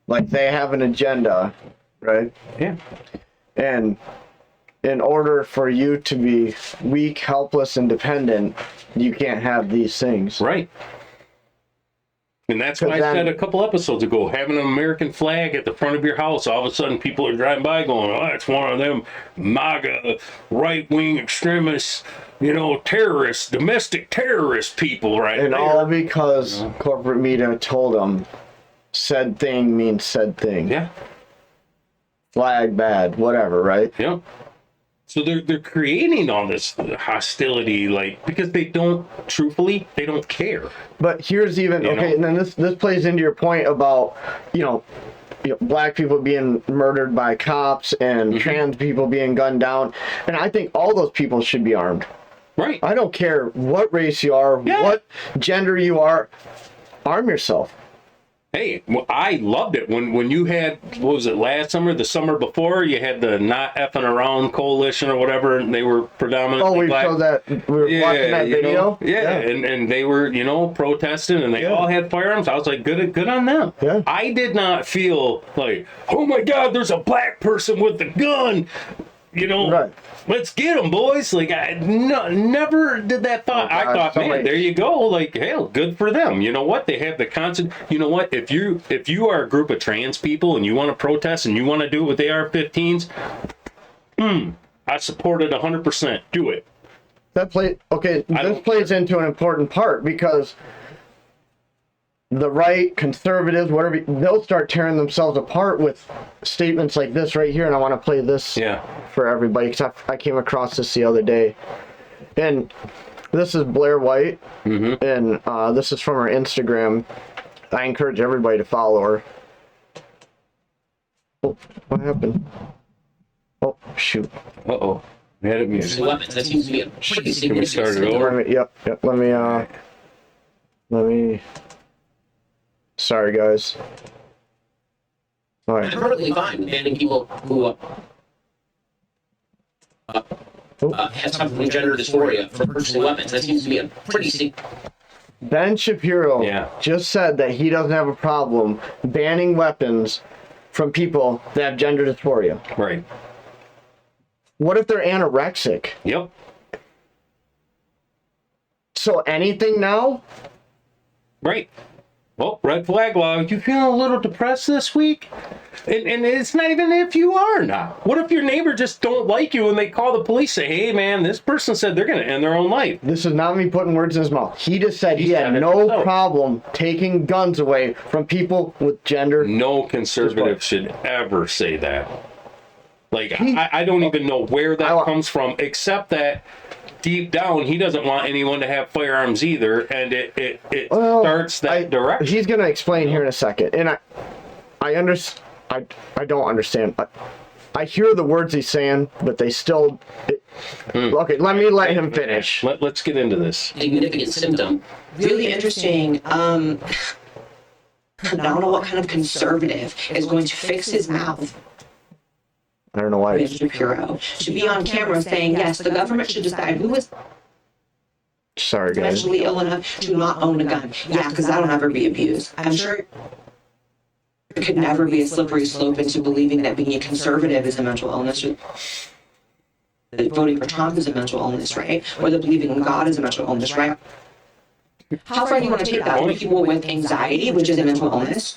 like they have an agenda, right? Yeah. And in order for you to be weak, helpless, and dependent, you can't have these things. Right. And that's why I said a couple episodes ago, having an American flag at the front of your house, all of a sudden people are driving by going, oh, it's one of them MAGA right-wing extremists, terrorists, domestic terrorist people right And there. all because corporate media told them said thing means said thing. Yeah. Flag bad, whatever, right? Yep. So they're creating all this hostility, because they don't care. But here's even and then this plays into your point about black people being murdered by cops and trans people being gunned down, and I think all those people should be armed. Right. I don't care what race you are, what gender you are, arm yourself. Hey, well, I loved it when you had, what was it, last summer, the summer before, you had the Not Effing Around Coalition or whatever, and they were predominantly we black. showed that, we were watching that video. And they were, protesting, and they all had firearms. I was like, good on them. Yeah. I did not feel like, oh my God, there's a black person with a gun. Right. Let's get them, boys. I never did that thought. I thought, man, there you go. Hell, good for them. You know what? They have the constant. You know what? If you are a group of trans people and you want to protest and you want to do it with AR-15s, I support it 100%. Do it. This plays into an important part because the right, conservatives, whatever, they'll start tearing themselves apart with statements like this right here, and I want to play this for everybody because I came across this the other day. And this is Blaire White, and this is from her Instagram. I encourage everybody to follow her. Oh, what happened? Oh, shoot. Uh-oh. We had it muted. Weapons. That seems to be a pretty Can we start it over? Yep. Let me. Sorry, guys. All right. I'm perfectly fine with banning people who have suffered from gender dysphoria from purchasing weapons. That seems to be a pretty Ben Shapiro just said that he doesn't have a problem banning weapons from people that have gender dysphoria. Right. What if they're anorexic? Yep. So anything now? Right. Oh, red flag law. You feeling a little depressed this week? And it's not even if you are not. What if your neighbor just don't like you and they call the police, say, hey, man, this person said they're going to end their own life. This is not me putting words in his mouth. He just said he had no problem taking guns away from people with gender. No conservative should ever say that. I don't even know where that comes from, except that deep down, he doesn't want anyone to have firearms either, and it starts that direction. He's going to explain here in a second, and I understand. I don't understand. I hear the words he's saying, but they still. Okay, let him finish. Let's get into this. significant symptom. Really interesting. I don't know what kind of conservative is going to fix his mouth. I don't know why. Ben Shapiro to be on camera saying, yes, the government should decide who is Sorry, guys. mentally ill enough to not own a gun. Yeah, because that'll never be abused. I'm sure it could never be a slippery slope into believing that being a conservative is a mental illness. Or that voting for Trump is a mental illness, right? Or that believing in God is a mental illness, right? How far do you want to take that? Only people with anxiety, which is a mental illness,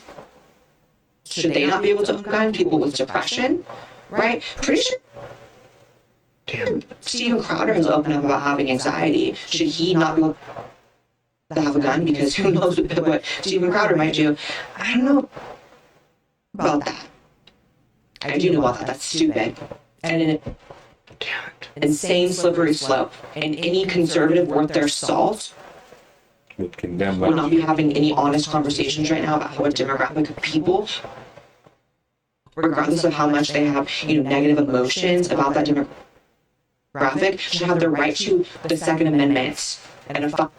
should they not be able to own a gun? People with depression, right? Pretty sure Steven Crowder has opened up about having anxiety. Should he not be able to have a gun? Because who knows what Steven Crowder might do. I don't know about that. I do know about that. That's stupid. And an insane slippery slope. And any conservative worth their salt Would condemn will that. not be having any honest conversations right now about how a demographic of people, regardless of how much they have, negative emotions about that demographic, should have the right to the Second Amendment and a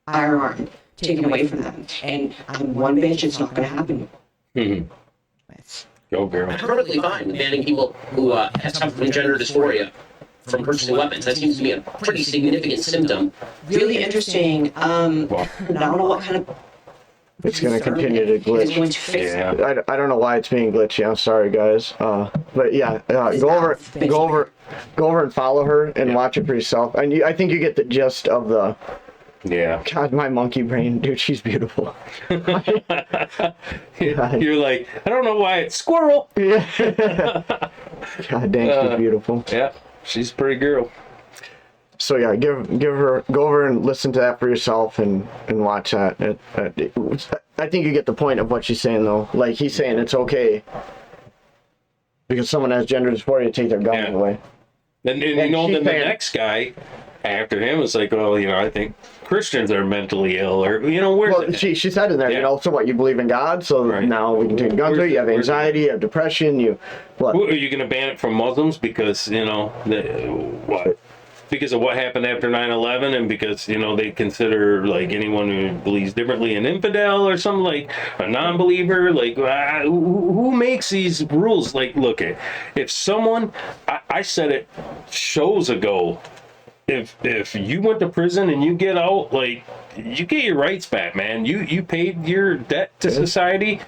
firearm taken away from them. And I'm one bitch, it's not going to happen. Go, girl. I'm perfectly fine with banning people who have suffered from gender dysphoria from purchasing weapons. That seems to be a pretty significant symptom. Really interesting. I don't know what kind of It's going to continue to is going glitch. to fix Yeah. I don't know why it's being glitchy. I'm sorry, guys. But yeah, go over and follow her and watch it for yourself. And I think you get the gist of Yeah. God, my monkey brain, dude, she's beautiful. You're like, I don't know why it's squirrel. Yeah. God dang, she's beautiful. Yeah, she's a pretty girl. So yeah, go over and listen to that for yourself and watch that. I think you get the point of what she's saying though. Like he's saying it's okay because someone has gender dysphoria to take their gun away. And you know, then the next guy after him was like, well, you know, I think Christians are mentally ill, or you know, well, she said in there, you know, so what, you believe in God, so now we can take guns away. You have anxiety, you have depression, what? Are you going to ban it from Muslims because you know what? Because of what happened after 9/11, and because you know they consider like anyone who believes differently an infidel or something, like a non-believer. Like who makes these rules? Like, look, if someone, I said it shows ago. If you went to prison and you get out, like you get your rights back, man. You paid your debt to society.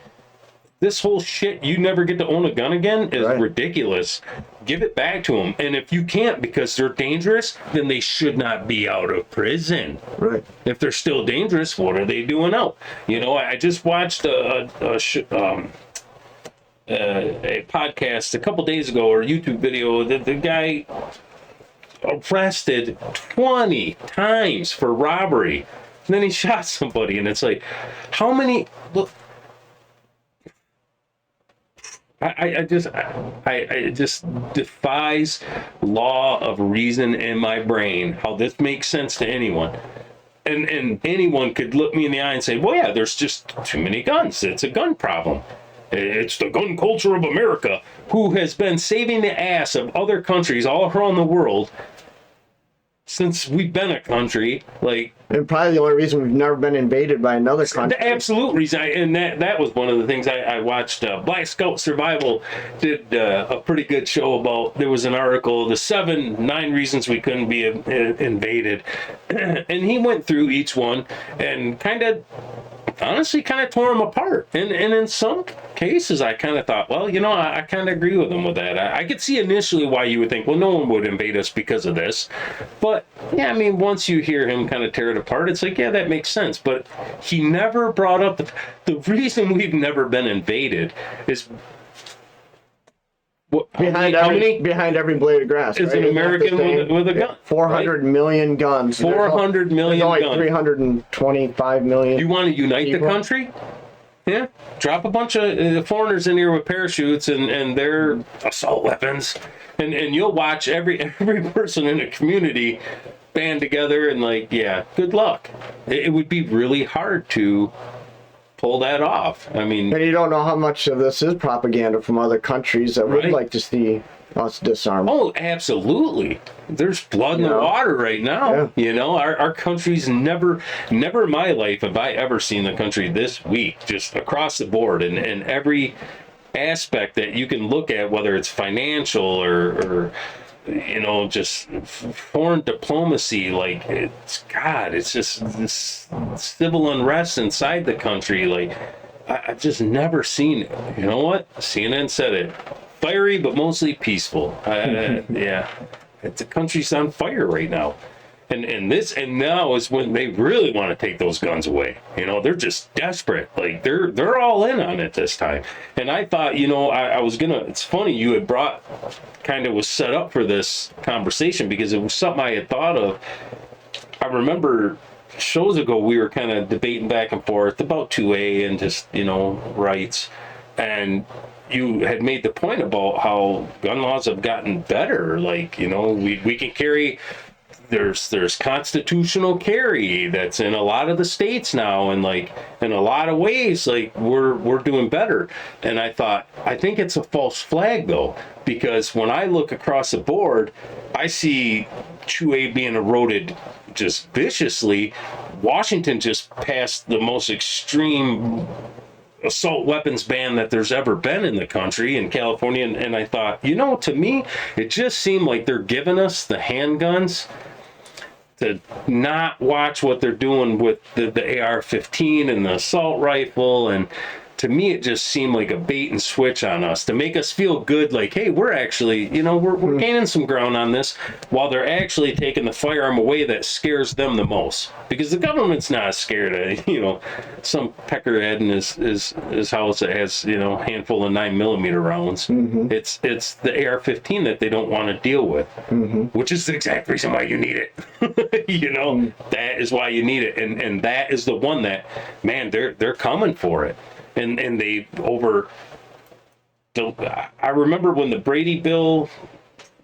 This whole shit, you never get to own a gun again, is ridiculous. Give it back to them. And if you can't because they're dangerous, then they should not be out of prison. Right. If they're still dangerous, what are they doing out? You know, I just watched a podcast a couple days ago, or a YouTube video. The guy arrested 20 times for robbery. And then he shot somebody. And it's like, how many... Look, it just defies law of reason in my brain how this makes sense to anyone. And anyone could look me in the eye and say, well, yeah, there's just too many guns. It's a gun problem. It's the gun culture of America, who has been saving the ass of other countries all around the world since we've been a country. Like, and probably the only reason we've never been invaded by another country. The absolute reason. And that was one of the things I watched. Black Scout Survival did a pretty good show about, there was an article, the 9 reasons we couldn't be invaded. And he went through each one and honestly kind of tore them apart. And in some cases, I kind of thought, well, you know, I kind of agree with him with that. I could see initially why you would think, well, no one would invade us because of this. But, yeah, I mean, once you hear him kind of tear it apart, it's like, yeah, that makes sense. But he never brought up the reason we've never been invaded is... Behind every blade of grass is an American with a gun. 400 million guns. 400 million guns. Only 325 million. You want to unite the country? Yeah. Drop a bunch of foreigners in here with parachutes and their assault weapons, and you'll watch every person in a community band together and like, yeah, good luck. It would be really hard to pull that off. I mean, and you don't know how much of this is propaganda from other countries that would like to see us disarmed. Oh, absolutely. There's blood in the water right now. Yeah. You know, our country's never in my life have I ever seen the country this weak, just across the board, and every aspect that you can look at, whether it's financial or you know, just foreign diplomacy, like it's just this civil unrest inside the country. Like I've just never seen, you know what? CNN said it, fiery but mostly peaceful. Yeah, the country's on fire right now. And now is when they really want to take those guns away. You know, they're just desperate. Like they're all in on it this time. And I thought, you know, I was gonna. It's funny you had was set up for this conversation because it was something I had thought of. I remember shows ago we were kind of debating back and forth about 2A and just, you know, rights, and you had made the point about how gun laws have gotten better. Like, you know, we can carry. There's constitutional carry that's in a lot of the states now, and like in a lot of ways, like we're doing better. And I thought, I think it's a false flag though, because when I look across the board, I see 2A being eroded just viciously. Washington just passed the most extreme assault weapons ban that there's ever been in the country, in California, and I thought, you know, to me, it just seemed like they're giving us the handguns to not watch what they're doing with the AR-15 and the assault rifle, and to me, it just seemed like a bait and switch on us to make us feel good. Like, hey, we're actually, we're gaining some ground on this, while they're actually taking the firearm away that scares them the most. Because the government's not scared of, some peckerhead in his house that has, a handful of 9mm rounds. It's the AR-15 that they don't want to deal with, which is the exact reason why you need it. That is why you need it, and that is the one that, man, they're coming for it. And they I remember when the Brady bill,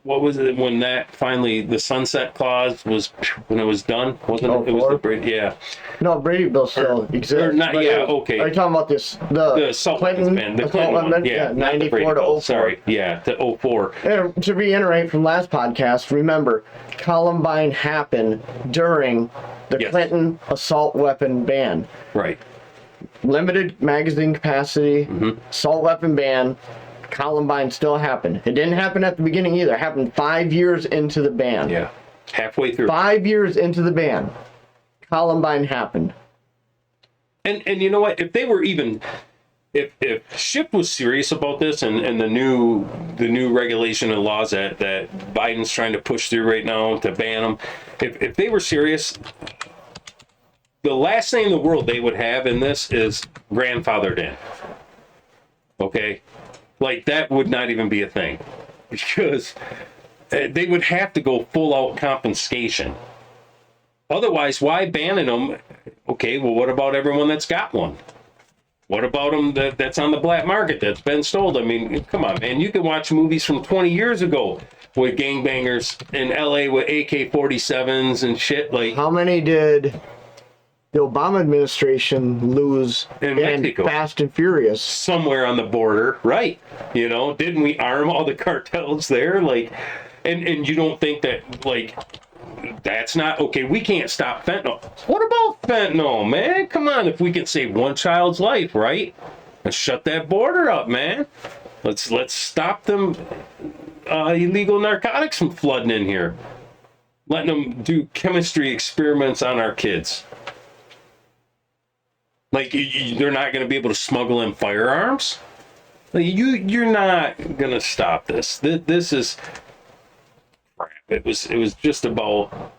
what was it, when that finally, the sunset clause was, when it was done, wasn't it? It was the Brady, yeah. No, Brady bill still exists. Or not, yeah, okay. Are you talking about the assault Clinton, ban, the Clinton one, yeah, 94 to 04. Sorry, yeah, to 04. And to reiterate from last podcast, remember, Columbine happened during the Clinton assault weapon ban. Right. Limited magazine capacity, assault weapon ban. Columbine still happened. It didn't happen at the beginning either. It happened 5 years into the ban. Yeah, halfway through. 5 years into the ban, Columbine happened. And you know what? If they were even, if Schiff was serious about this, and the new regulation and laws that Biden's trying to push through right now to ban them, if they were serious, the last thing in the world they would have in this is grandfathered in. Okay? Like, that would not even be a thing. Because they would have to go full out confiscation. Otherwise, why banning them? Okay, well, what about everyone that's got one? What about them that's on the black market, that's been stolen? I mean, come on, man. You can watch movies from 20 years ago with gangbangers in LA with AK-47s and shit. Like, how many did the Obama administration lose in Mexico? Fast and Furious? Somewhere on the border, right? Didn't we arm all the cartels there? Like, and you don't think that, like, that's not okay? We can't stop fentanyl. What about fentanyl, man? Come on, if we can save one child's life, right? Let's shut that border up, man. Let's stop them illegal narcotics from flooding in here, letting them do chemistry experiments on our kids. Like, they're not going to be able to smuggle in firearms. Like, you're not going to stop this. This is crap. It was just about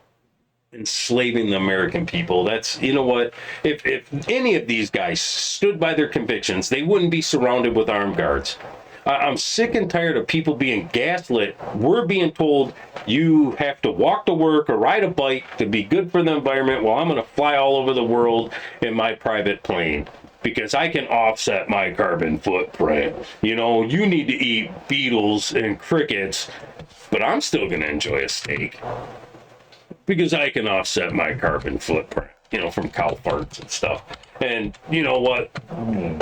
enslaving the American people. That's, you know what? If any of these guys stood by their convictions, they wouldn't be surrounded with armed guards. I'm sick and tired of people being gaslit. We're being told you have to walk to work or ride a bike to be good for the environment, while I'm going to fly all over the world in my private plane because I can offset my carbon footprint. You need to eat beetles and crickets, but I'm still going to enjoy a steak because I can offset my carbon footprint, from cow farts and stuff. And you know what?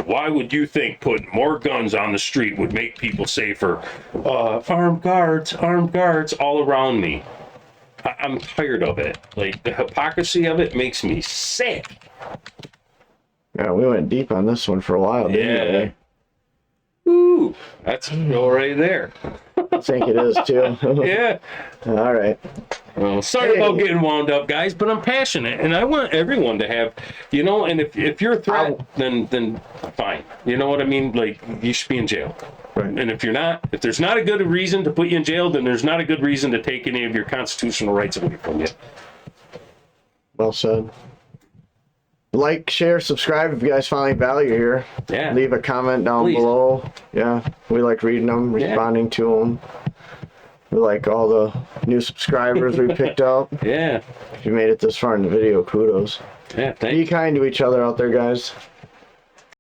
Why would you think putting more guns on the street would make people safer? Armed guards all around me. I'm tired of it. Like, the hypocrisy of it makes me sick. Yeah, we went deep on this one for a while, didn't we? Ooh, that's a show right there. I think it is too. Yeah. All right. Well, sorry about getting wound up, guys, but I'm passionate, and I want everyone to have, and if you're a threat, then fine. You know what I mean? Like, you should be in jail. Right. And if there's not a good reason to put you in jail, then there's not a good reason to take any of your constitutional rights away from you. Well said. Like, share, subscribe if you guys find any value here. Yeah. Leave a comment down below. Yeah, we like reading them, responding to them. We like all the new subscribers we picked up. Yeah. If you made it this far in the video, kudos. Yeah, thank you. Be kind to each other out there, guys.